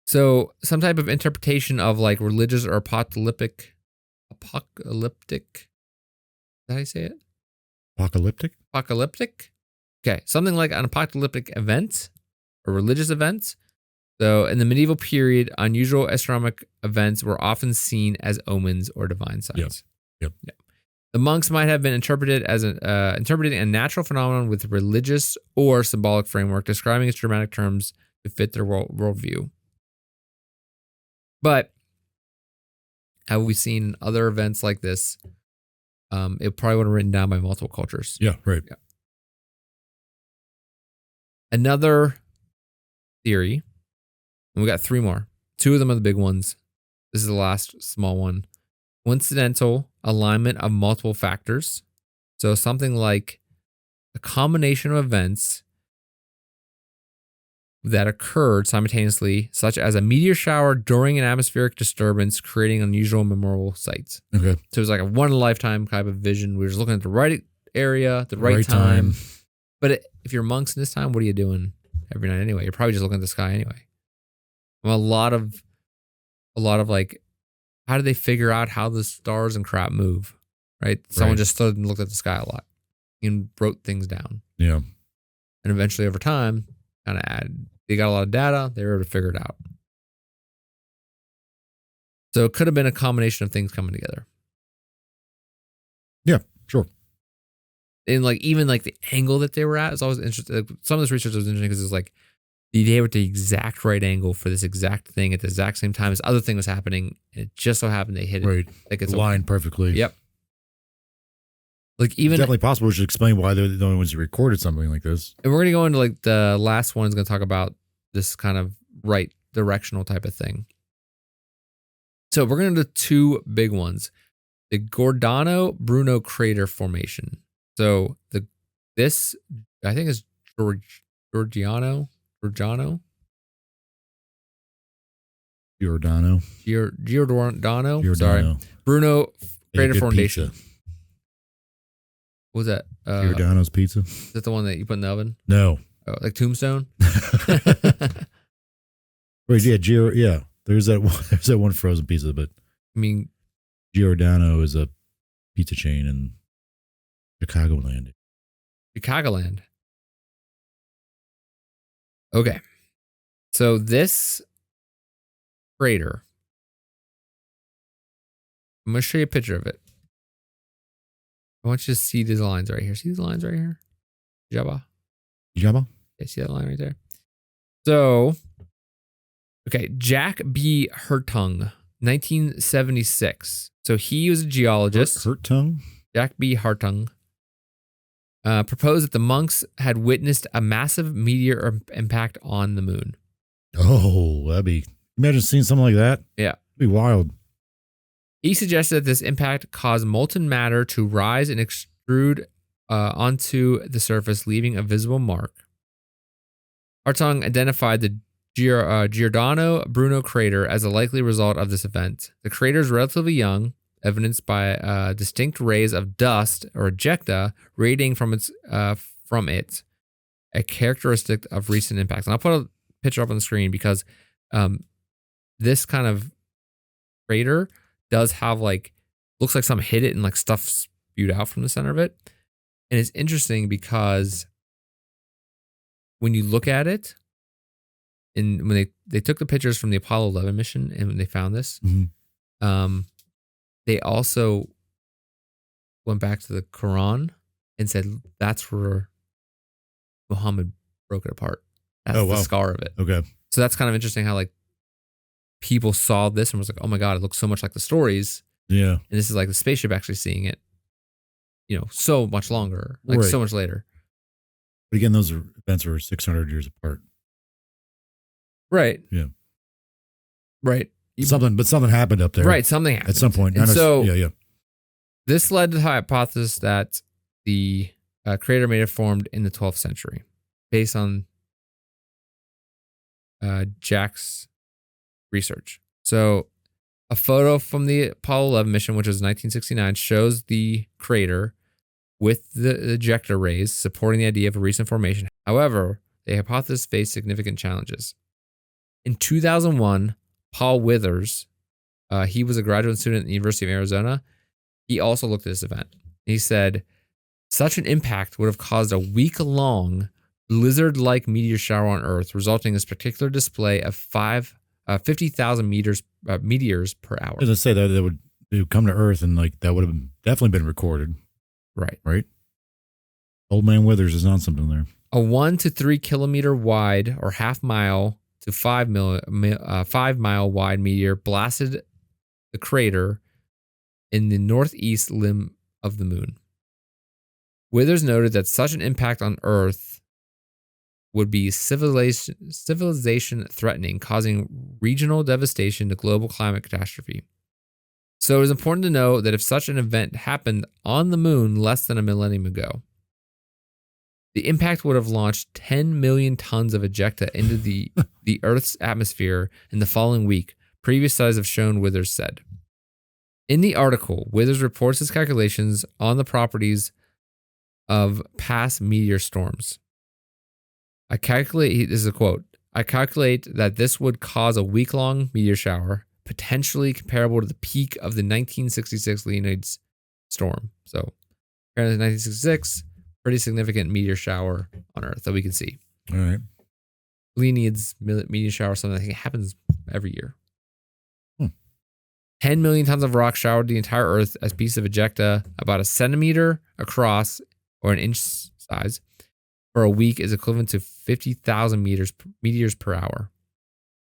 So some type of interpretation of like religious or apocalyptic. Is that how you say it? Apocalyptic? Apocalyptic? Okay, something like an apocalyptic event or religious events. So in the medieval period, unusual astronomical events were often seen as omens or divine signs. Yep. The monks might have been interpreted as interpreting a natural phenomenon with religious or symbolic framework, describing its dramatic terms to fit their worldview. But have we seen other events like this? It probably would have written down by multiple cultures. Yeah, right. Yeah. Another theory, and we got 3 more. 2 of them are the big ones. This is the last small one. Coincidental alignment of multiple factors. So something like a combination of events that occurred simultaneously, such as a meteor shower during an atmospheric disturbance, creating unusual memorable sights. Okay. So it was like a one-in-a-lifetime type of vision. We were just looking at the right area, at the right time. But if you're monks in this time, what are you doing every night anyway? You're probably just looking at the sky anyway. Well, a lot of like, how do they figure out how the stars and crap move? Right? Someone just stood and looked at the sky a lot and wrote things down. Yeah. And eventually over time, they got a lot of data, they were able to figure it out. So it could have been a combination of things coming together. Yeah, sure. And like even like the angle that they were at is always interesting. Like, some of this research was interesting because it's like they were at the exact right angle for this exact thing at the exact same time. This other thing was happening, and it just so happened they hit it. Right. Like it's aligned perfectly. Yep. Like even it's definitely possible. We should explain why they're the only ones who recorded something like this. And we're gonna go into like the last one is gonna talk about this kind of right directional type of thing. So we're gonna do 2 big ones. The Giordano Bruno crater formation. So this I think is Giordano. Giordano. Sorry. Bruno crater formation. Pizza. What was that? Giordano's pizza. Is that the one that you put in the oven? No. Oh, like Tombstone? Wait, yeah. There's that one frozen pizza, but I mean, Giordano is a pizza chain in Chicagoland. Chicagoland. Okay. So this crater, I'm going to show you a picture of it. I want you to see these lines right here. See these lines right here? Jabba. Yeah, see that line right there? So, okay, Jack B. Hartung, 1976. So he was a geologist. Hartung? Jack B. Hartung proposed that the monks had witnessed a massive meteor impact on the moon. Oh, imagine seeing something like that. Yeah. That'd be wild. He suggested that this impact caused molten matter to rise and extrude onto the surface, leaving a visible mark. Hartung identified the Giordano Bruno crater as a likely result of this event. The crater is relatively young, evidenced by distinct rays of dust or ejecta radiating from it, a characteristic of recent impacts. And I'll put a picture up on the screen because this kind of crater does have looks like something hit it and like stuff spewed out from the center of it. And it's interesting because when you look at it, and when they took the pictures from the Apollo 11 mission and when they found this, they also went back to the Quran and said that's where Muhammad broke it apart. That's the scar of it. Okay. So that's kind of interesting how people saw this and was like, oh my God, it looks so much like the stories. Yeah. And this is like the spaceship actually seeing it, so much longer, so much later. But again, those events were 600 years apart. Right. Yeah. Right. Something happened up there. Right. Something happened. At some point. And so yeah. This led to the hypothesis that the crater may have formed in the 12th century based on Jack's research. So a photo from the Apollo 11 mission, which was 1969, shows the crater with the ejecta rays, supporting the idea of a recent formation. However, the hypothesis faced significant challenges. In 2001, Paul Withers, he was a graduate student at the University of Arizona. He also looked at this event. He said, such an impact would have caused a week-long blizzard-like meteor shower on Earth, resulting in a spectacular display of 50,000 meteors per hour. I was going to say that they would come to Earth and like that would have definitely been recorded. Right? Old man Withers is on something there. A 1 to 3 kilometer wide or half mile to 5 mile wide meteor blasted the crater in the northeast limb of the moon. Withers noted that such an impact on Earth would be civilization threatening, causing regional devastation to global climate catastrophe. So it is important to know that if such an event happened on the moon less than a millennium ago, the impact would have launched 10 million tons of ejecta into the Earth's atmosphere in the following week, previous studies have shown, Withers said. In the article, Withers reports his calculations on the properties of past meteor storms. This is a quote, I calculate that this would cause a week-long meteor shower, potentially comparable to the peak of the 1966 Leonids storm. So, apparently 1966, pretty significant meteor shower on Earth that we can see. All right. Leonids meteor shower, something I think happens every year. 10 million tons of rock showered the entire Earth as pieces of ejecta, about a centimeter across or an inch size, for a week is equivalent to 50,000 meteors per hour.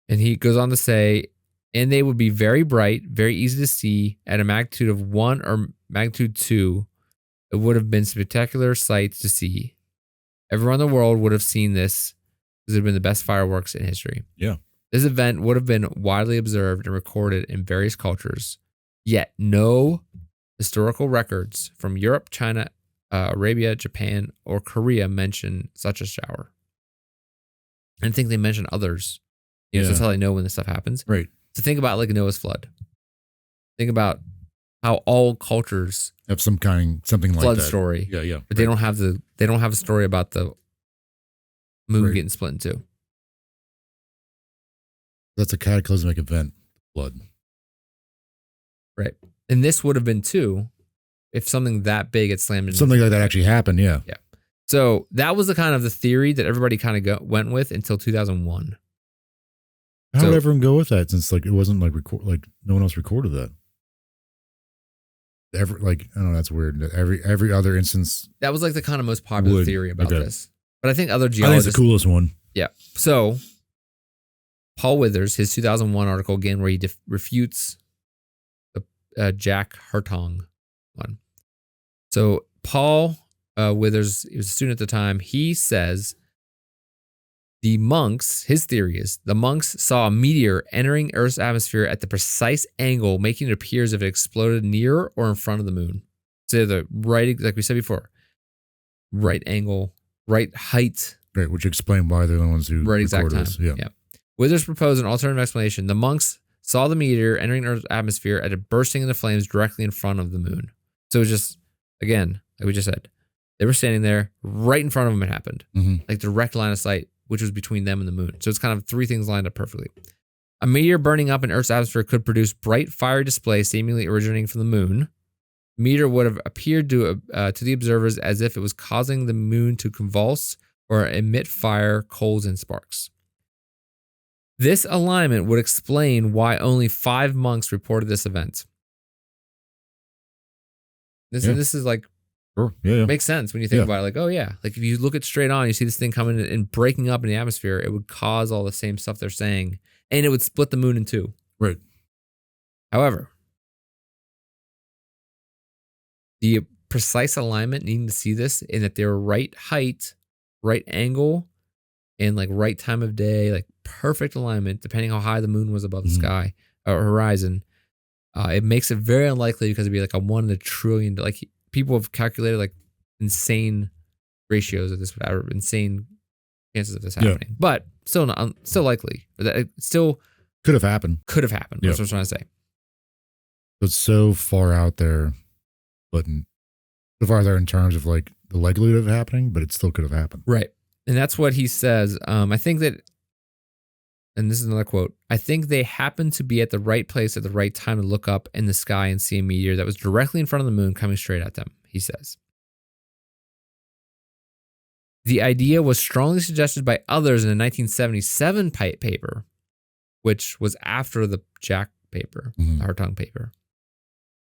And he goes on to say, and they would be very bright, very easy to see at a magnitude of 1 or magnitude 2. It would have been spectacular sights to see. Everyone in the world would have seen this because it would have been the best fireworks in history. Yeah. This event would have been widely observed and recorded in various cultures, yet no historical records from Europe, China, Arabia, Japan, or Korea mention such a shower. And I think they mention others. So that's how they know when this stuff happens. Right. So think about like Noah's flood. Think about how all cultures have something like flood that. story. Yeah. But they don't have a story about the moon getting split in two. That's a cataclysmic event, flood. Right. And this would have been too if something that big had slammed into something like that actually happened, yeah. Yeah. So that was the kind of the theory that everybody kind of went with until 2001. How did everyone go with that? Since like it wasn't like no one else recorded that. I don't know, that's weird. Every other instance. That was like the kind of most popular theory about this. But I think other geologists. I think it's the coolest one. Yeah. So Paul Withers, his 2001 article again, where he refutes the Jack Hartong one. So Paul Withers, he was a student at the time. He says the monks, his theory is the monks saw a meteor entering Earth's atmosphere at the precise angle, making it appear as if it exploded near or in front of the moon. So the right, like we said before, right angle, right height. Right, which explain why they're the ones who right exact time. This. Yeah. Withers proposed an alternative explanation. The monks saw the meteor entering Earth's atmosphere at it bursting into flames directly in front of the moon. So it was just, again, like we just said, they were standing there right in front of them. It happened. Like direct line of sight, which was between them and the moon. So it's kind of three things lined up perfectly. A meteor burning up in Earth's atmosphere could produce bright fiery display seemingly originating from the moon. The meteor would have appeared to the observers as if it was causing the moon to convulse or emit fire, coals, and sparks. This alignment would explain why only 5 monks reported this event. This is like, sure. Yeah. Makes sense when you think about it. Like, oh yeah, like if you look at straight on, you see this thing coming and breaking up in the atmosphere, it would cause all the same stuff they're saying, and it would split the moon in two. Right. However, the precise alignment, needing to see this, in that they're right height, right angle, and like right time of day, like perfect alignment, depending how high the moon was above the sky or horizon. It makes it very unlikely because it'd be like a 1 in a trillion. Like people have calculated like insane ratios of this, whatever, insane chances of this happening. But still likely. But it still could have happened. That's what I'm trying to say. It's so far out there, but So far, they're in terms of like the likelihood of happening, but it still could have happened. Right. And that's what he says. I think that, and this is another quote, I think they happened to be at the right place at the right time to look up in the sky and see a meteor that was directly in front of the moon coming straight at them, he says. The idea was strongly suggested by others in a 1977 paper, which was after the Jack paper, the Hartung paper.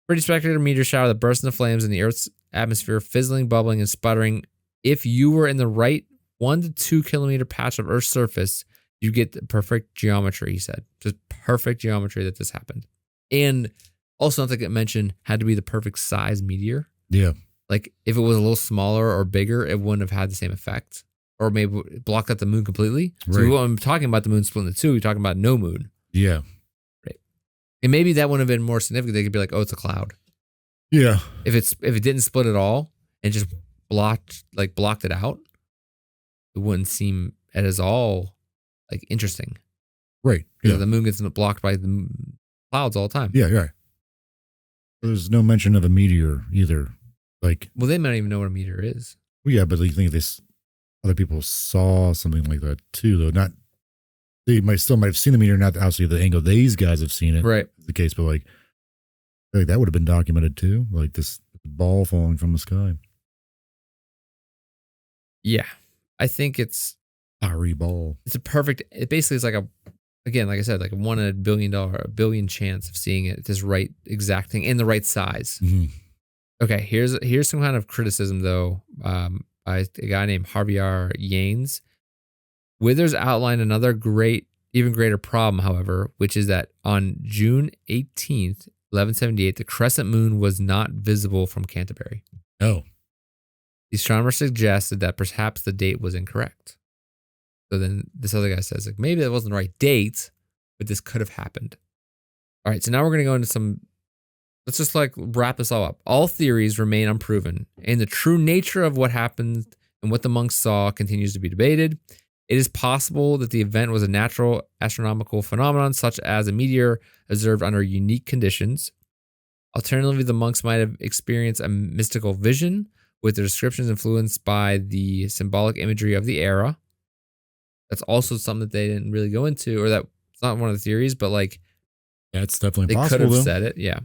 Pretty spectacular meteor shower that burst into flames in the Earth's atmosphere, fizzling, bubbling, and sputtering. If you were in the right 1 to 2 kilometer patch of Earth's surface, you get the perfect geometry, he said. Just perfect geometry that this happened. And also, not to get mentioned, had to be the perfect size meteor. Yeah. Like, if it was a little smaller or bigger, it wouldn't have had the same effect. Or maybe it blocked out the moon completely. So we weren't talking about the moon split into two. We're talking about no moon. Yeah. Right. And maybe that wouldn't have been more significant. They could be like, oh, it's a cloud. Yeah. If it didn't split at all and just blocked it out, it wouldn't seem as all like interesting. Right. Because Yeah. the moon gets blocked by the clouds all the time. Yeah. Right. There's no mention of a meteor either. Like, well, they might not even know what a meteor is. Well, yeah, but you think this other people saw something like that too, though. Not they might have seen the meteor, not obviously the angle these guys have seen it. Right. The case, but like that would have been documented too. Like this ball falling from the sky. Yeah, I think it's fiery ball. It's a perfect. It basically is like again, like I said, like a 1 in a billion chance of seeing it. This right exact thing in the right size. Mm-hmm. Okay, here's some kind of criticism though, by a guy named Javier Yanes. Withers outlined another even greater problem, however, which is that on June 18th, 1178, the crescent moon was not visible from Canterbury. Oh. The astronomer suggested that perhaps the date was incorrect. So then this other guy says, like, maybe that wasn't the right date, but this could have happened. All right, so now we're going to go into some. Let's just like wrap this all up. All theories remain unproven, and the true nature of what happened and what the monks saw continues to be debated. It is possible that the event was a natural astronomical phenomenon, such as a meteor observed under unique conditions. Alternatively, the monks might have experienced a mystical vision, with their descriptions influenced by the symbolic imagery of the era. That's also something that they didn't really go into, or that's not one of the theories, but like that's definitely they possible. They could have though. said it, yeah.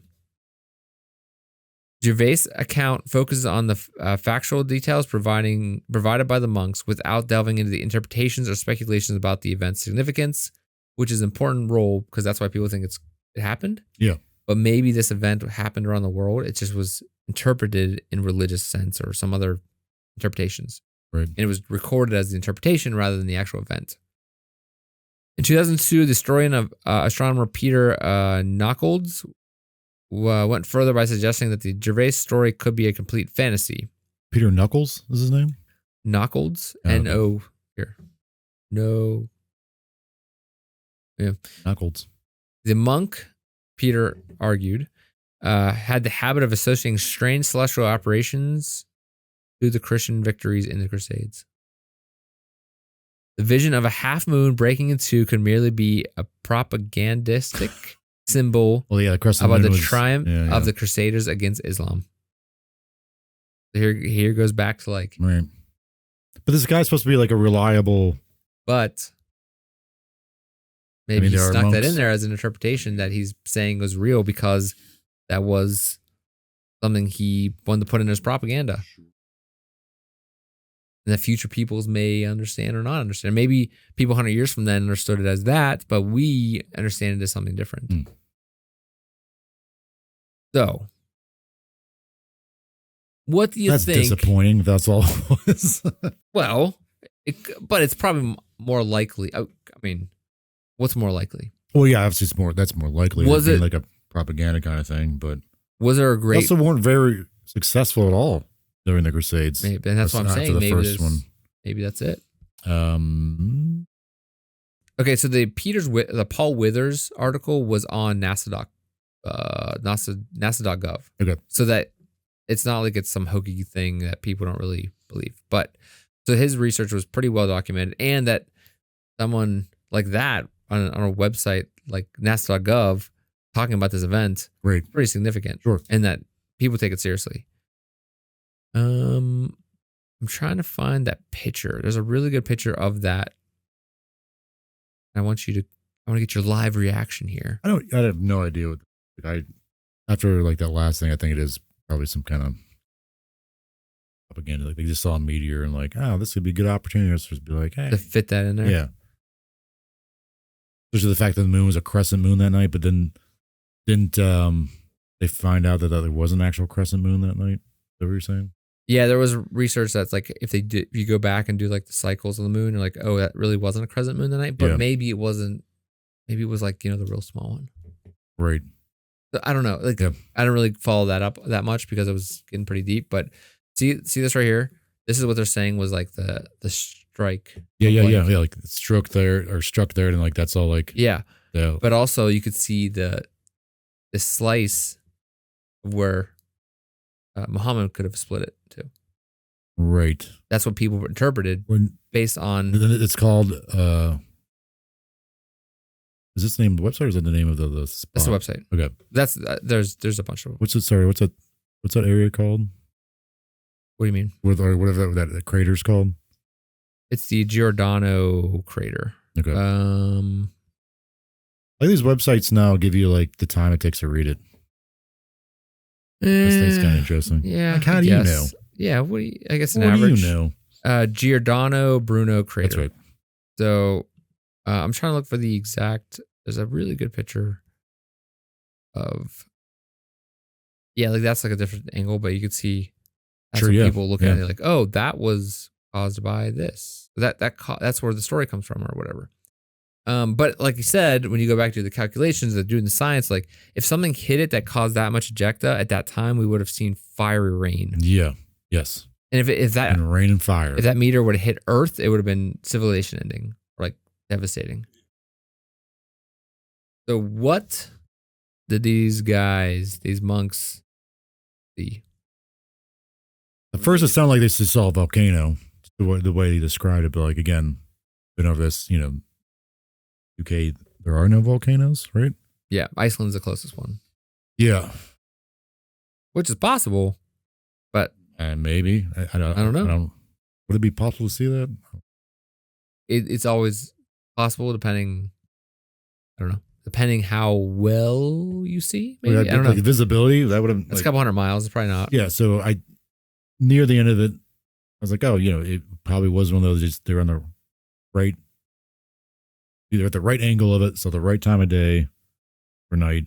Gervase account focuses on the factual details provided by the monks without delving into the interpretations or speculations about the event's significance, which is an important role because that's why people think it happened. Yeah. But maybe this event happened around the world. It just was interpreted in religious sense or some other interpretations. Right. And it was recorded as the interpretation rather than the actual event. In 2002, the historian of astronomer Peter Knockolds went further by suggesting that the Gervase story could be a complete fantasy. Peter Knuckles is his name? Knockolds. Oh, N-O. Here. No. Yeah. Knuckles. The monk, Peter argued, had the habit of associating strange celestial apparitions to the Christian victories in the Crusades. The vision of a half moon breaking in two could merely be a propagandistic symbol about the triumph of the Crusaders against Islam. So here goes back to like, right. But this guy's supposed to be like a reliable. But maybe he snuck that in there as an interpretation that he's saying was real because that was something he wanted to put in his propaganda. And that future peoples may understand or not understand. Maybe people 100 years from then understood it as that, but we understand it as something different. Mm. So, what do you think? That's disappointing. That's all it was. Well, but it's probably more likely. I mean, what's more likely? Well, yeah, obviously that's more likely. Was it like a propaganda kind of thing? But was there a great? Also, weren't very successful at all during the Crusades. Maybe, and that's what I'm saying. The maybe first one. Maybe that's it. Okay, so the Paul Withers article was on NASA.gov. Okay. So that it's not like it's some hokey thing that people don't really believe. But so his research was pretty well documented, and that someone like that on a website like NASA.gov talking about this event, right, pretty significant. Sure. And that people take it seriously. I'm trying to find that picture. There's a really good picture of that. I want to get your live reaction here. I have no idea what after like that last thing, I think it is probably some kind of propaganda. Like they just saw a meteor and like, oh, this could be a good opportunity to be like, hey, To fit that in there. yeah. Especially the fact that the moon was a crescent moon that night, but then didn't they find out that there was an actual crescent moon that night? Is that what you're saying? Yeah, there was research that's like if you go back and do like the cycles of the moon, you're like, oh, that really wasn't a crescent moon that night, but maybe it wasn't. Maybe it was like the real small one. Right. So I don't know. Like I don't really follow that up that much because it was getting pretty deep. But see this right here. This is what they're saying was like the strike. Yeah. Like struck there, and like that's all like yeah. But also you could see the slice of where Muhammad could have split it too. Right. That's what people interpreted based on. It's called. Is this the name of the website or is that the name of the spot? That's the website. Okay. That's there's a bunch of them. What's that area called? What do you mean? Or whatever that crater's called? It's the Giordano crater. Okay. Like these websites now give you like the time it takes to read it. That's kind of interesting. Yeah. Like how do you know? Yeah. I guess an average. What do you know? Giordano Bruno crater. That's right. So I'm trying to look for the exact. There's a really good picture of. Yeah, like that's like a different angle, but you could see. That's when people look at it like, oh, that was caused by this. That's where the story comes from, or whatever. But like you said, when you go back to the calculations of doing the science, like if something hit it that caused that much ejecta at that time, we would have seen fiery rain. Yeah. Yes. And if that and rain and fire, if that meteor would have hit Earth, it would have been civilization ending, or like devastating. So what did these monks, see? At first, it sounded like they just saw a volcano, the way he described it. But like again, been over this, UK, there are no volcanoes, right? Yeah, Iceland's the closest one. Yeah, which is possible, but maybe I don't know. Would it be possible to see that? It's always possible, depending. I don't know. Depending how well you see, maybe. I don't know. Like visibility, that would have. That's a couple hundred miles. It's probably not. Yeah, so near the end of it, I was like, oh, it probably was one of those. Just they're on the right, either at the right angle of it, so the right time of day or night.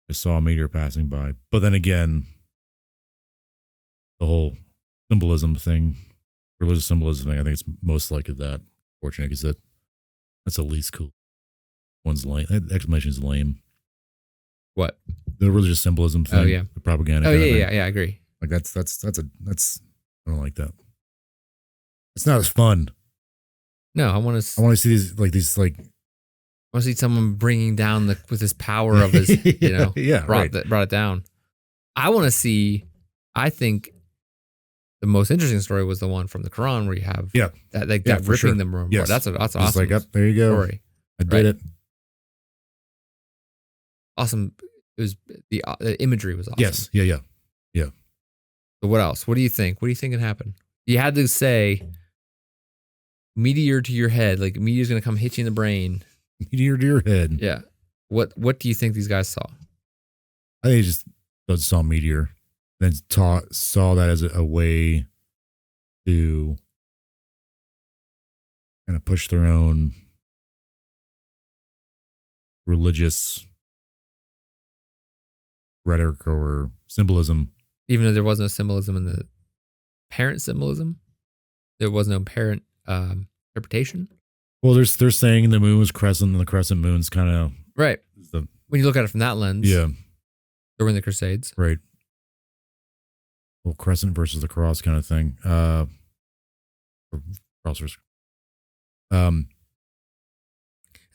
I saw a meteor passing by, but then again, the whole symbolism thing, religious symbolism thing, I think it's most likely that. Fortunate, because that's the least cool. One's lame. That explanation is lame. What? The religious symbolism thing. Oh yeah. The propaganda. Oh yeah, I agree. Like that's I don't like that. It's not as fun. No, I want to see these I want to see someone bringing down with his power of his, brought it down. I want to see. I think the most interesting story was the one from the Quran where you have that ripping them room. Yes. That's awesome. Like, yep, there you go. Story. I did it. Awesome. It was the imagery was awesome. Yes. Yeah. So what else? What do you think? What do you think can happen? You had to say meteor to your head, like meteor's gonna come hit you in the brain. Meteor to your head. Yeah. What do you think these guys saw? I think they just saw a meteor, then saw that as a way to kind of push their own religious rhetoric or symbolism. Even though there was no symbolism in the parent symbolism, there was no parent interpretation. Well, they're saying the moon was crescent, and the crescent moon's kind of right. When you look at it from that lens, yeah, during the Crusades, right. Well, crescent versus the cross kind of thing. Crossers.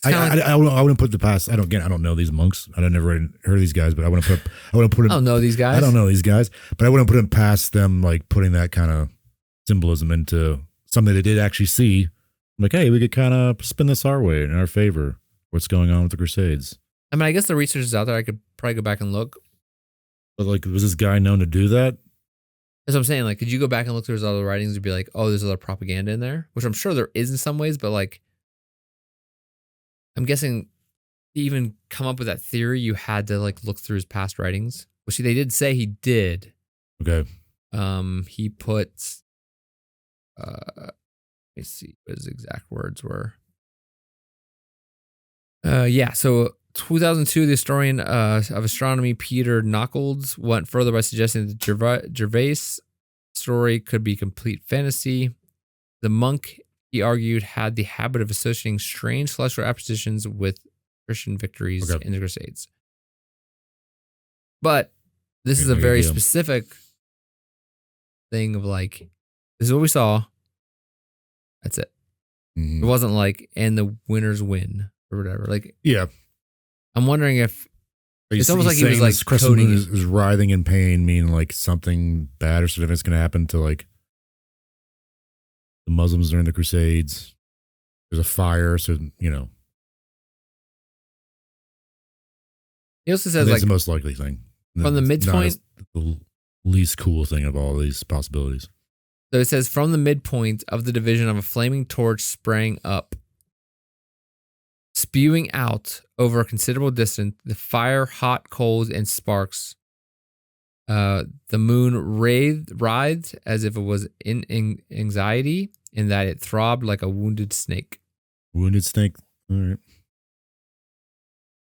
I wouldn't put the past. I don't know these monks. I never heard of these guys, but I wouldn't put. I don't know these guys. I don't know these guys, but I wouldn't put them past them, like putting that kind of symbolism into something they did actually see. I'm like, hey, we could kind of spin this our way in our favor. What's going on with the Crusades? I mean, I guess the research is out there. I could probably go back and look. But like, was this guy known to do that? That's what I'm saying. Like, could you go back and look through his other writings and be like, oh, there's other propaganda in there? Which I'm sure there is in some ways, but like, I'm guessing to even come up with that theory, you had to like look through his past writings. Which they did say he did. Okay. He put, let me see what his exact words were. Yeah, so 2002, the historian of astronomy Peter Knockolds went further by suggesting that the Gervase story could be complete fantasy. The monk, he argued, had the habit of associating strange celestial apparitions with Christian victories in the Crusades. But this is a very specific thing of like, this is what we saw. That's it. Mm-hmm. It wasn't like, and the winners win or whatever. Like, yeah. I'm wondering if it's almost like he was like crescent moon is writhing in pain, meaning like something bad or significant is going to happen to like the Muslims during the Crusades. There's a fire, so you know. He also says like the most likely thing from the midpoint, the least cool thing of all these possibilities. So it says from the midpoint of the division of a flaming torch sprang up, spewing out over a considerable distance, the fire, hot coals, and sparks. The moon writhed as if it was in anxiety, in that it throbbed like a wounded snake. Wounded snake? All right.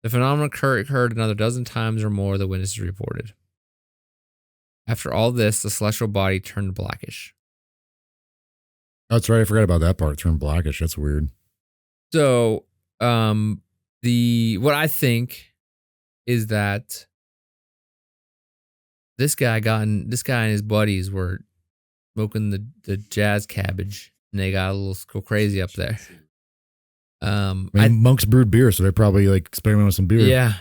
The phenomenon occurred another dozen times or more, the witnesses reported. After all this, the celestial body turned blackish. That's right. I forgot about that part. It turned blackish. That's weird. So, what I think is that this guy and his buddies were smoking the jazz cabbage, and they got a little go crazy up there. Monks brewed beer, so they probably like experimented with some beer. Yeah.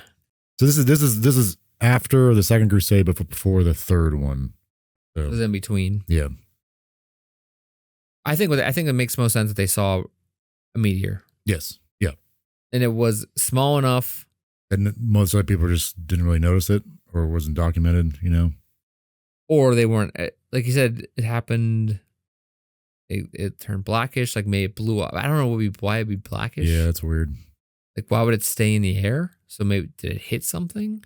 So this is after the Second Crusade, but before the third one. So, it was in between. Yeah. I think it makes most sense that they saw a meteor. Yes. Yeah. And it was small enough. And most of the people just didn't really notice it or wasn't documented, you know? Or they weren't, like you said, it happened, it turned blackish, like maybe it blew up. I don't know why it'd be blackish. Yeah, that's weird. Like, why would it stay in the air? So maybe, did it hit something?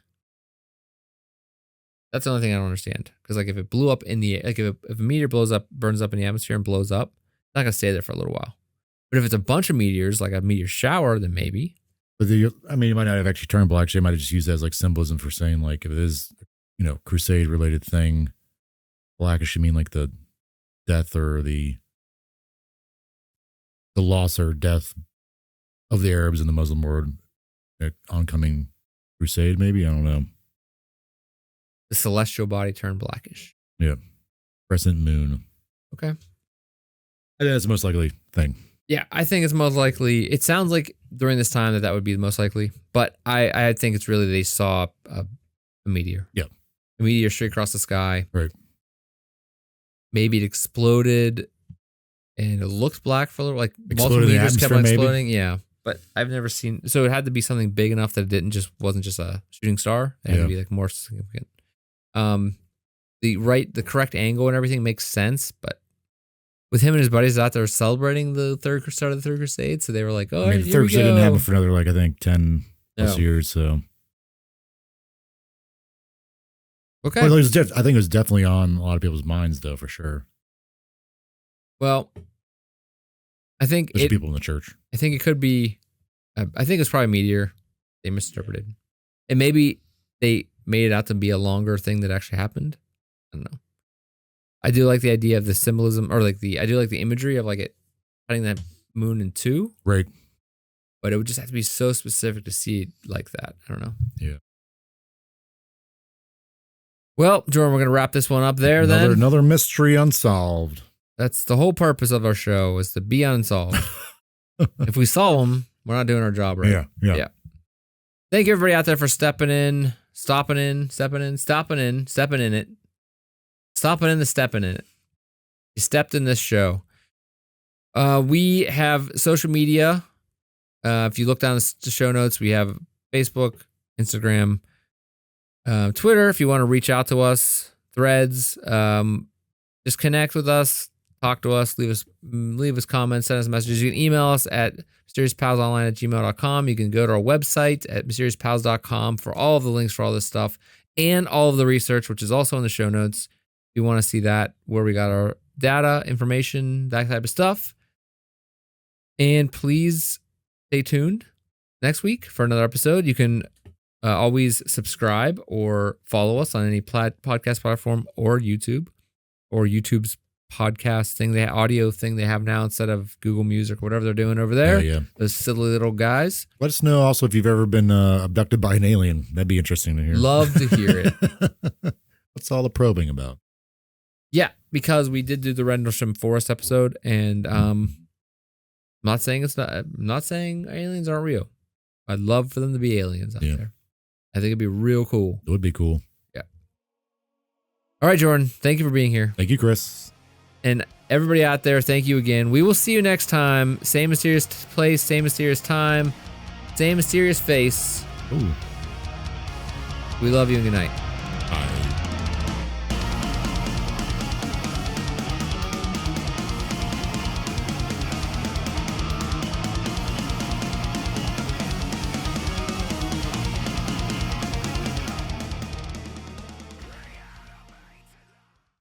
That's the only thing I don't understand. Because like if it blew up in the air, like if a meteor burns up in the atmosphere and blows up, it's not going to stay there for a little while. But if it's a bunch of meteors, like a meteor shower, then maybe. But it might not have actually turned black. They might have just used that as like symbolism for saying like if it is, you know, crusade related thing, blackish should mean like the death or the loss or death of the Arabs in the Muslim world, oncoming crusade. Maybe, I don't know. The celestial body turned blackish. Yeah, crescent moon. Okay, I think that's the most likely thing. Yeah, I think it's most likely. It sounds like during this time that would be the most likely, but I think it's really they saw a meteor. Yeah. A meteor straight across the sky. Right. Maybe it exploded and it looked black for a little, like multiple meteors kept on exploding. Maybe? Yeah, but I've never seen, so it had to be something big enough that it wasn't just a shooting star. It had to be like more significant. The correct angle and everything makes sense, but with him and his buddies out there celebrating the start of the Third Crusade, so they were like, "Oh, the Third Crusade didn't happen for another, like I think 10 plus years." So, okay, well, I think it was definitely on a lot of people's minds, though, for sure. Well, I think people in the church. I think it could be. I think it's probably a meteor. They misinterpreted, and maybe they made it out to be a longer thing that actually happened. I don't know. I do like the idea of the symbolism, or I do like the imagery of like it cutting that moon in two. Right. But it would just have to be so specific to see it like that. I don't know. Yeah. Well, Jordan, we're going to wrap this one up there then. Another mystery unsolved. That's the whole purpose of our show, is to be unsolved. If we solve them, we're not doing our job right. Yeah. Thank you, everybody out there, for stepping in it. Stopping in it. You stepped in this show. We have social media. If you look down the show notes, we have Facebook, Instagram, Twitter. If you want to reach out to us, Threads. just connect with us, talk to us, leave us comments, send us messages. You can email us at mysteriouspausonline@gmail.com. You can go to our website at mysteriouspaus.com for all of the links for all this stuff and all of the research, which is also in the show notes. If you want to see that, where we got our data, information, that type of stuff. And please stay tuned next week for another episode. You can always subscribe or follow us on any podcast platform or YouTube's podcast thing, the audio thing they have now instead of Google Music or whatever they're doing over there. Yeah. Those silly little guys. Let us know also if you've ever been abducted by an alien. That'd be interesting to hear. Love to hear it. What's all the probing about? Yeah, because we did do the Rendlesham Forest episode, and I'm not saying aliens aren't real. I'd love for them to be aliens out there. I think it'd be real cool. It would be cool. Yeah. All right, Jordan. Thank you for being here. Thank you, Chris. And everybody out there, thank you again. We will see you next time. Same mysterious place, same mysterious time, same mysterious face. Ooh. We love you and good night.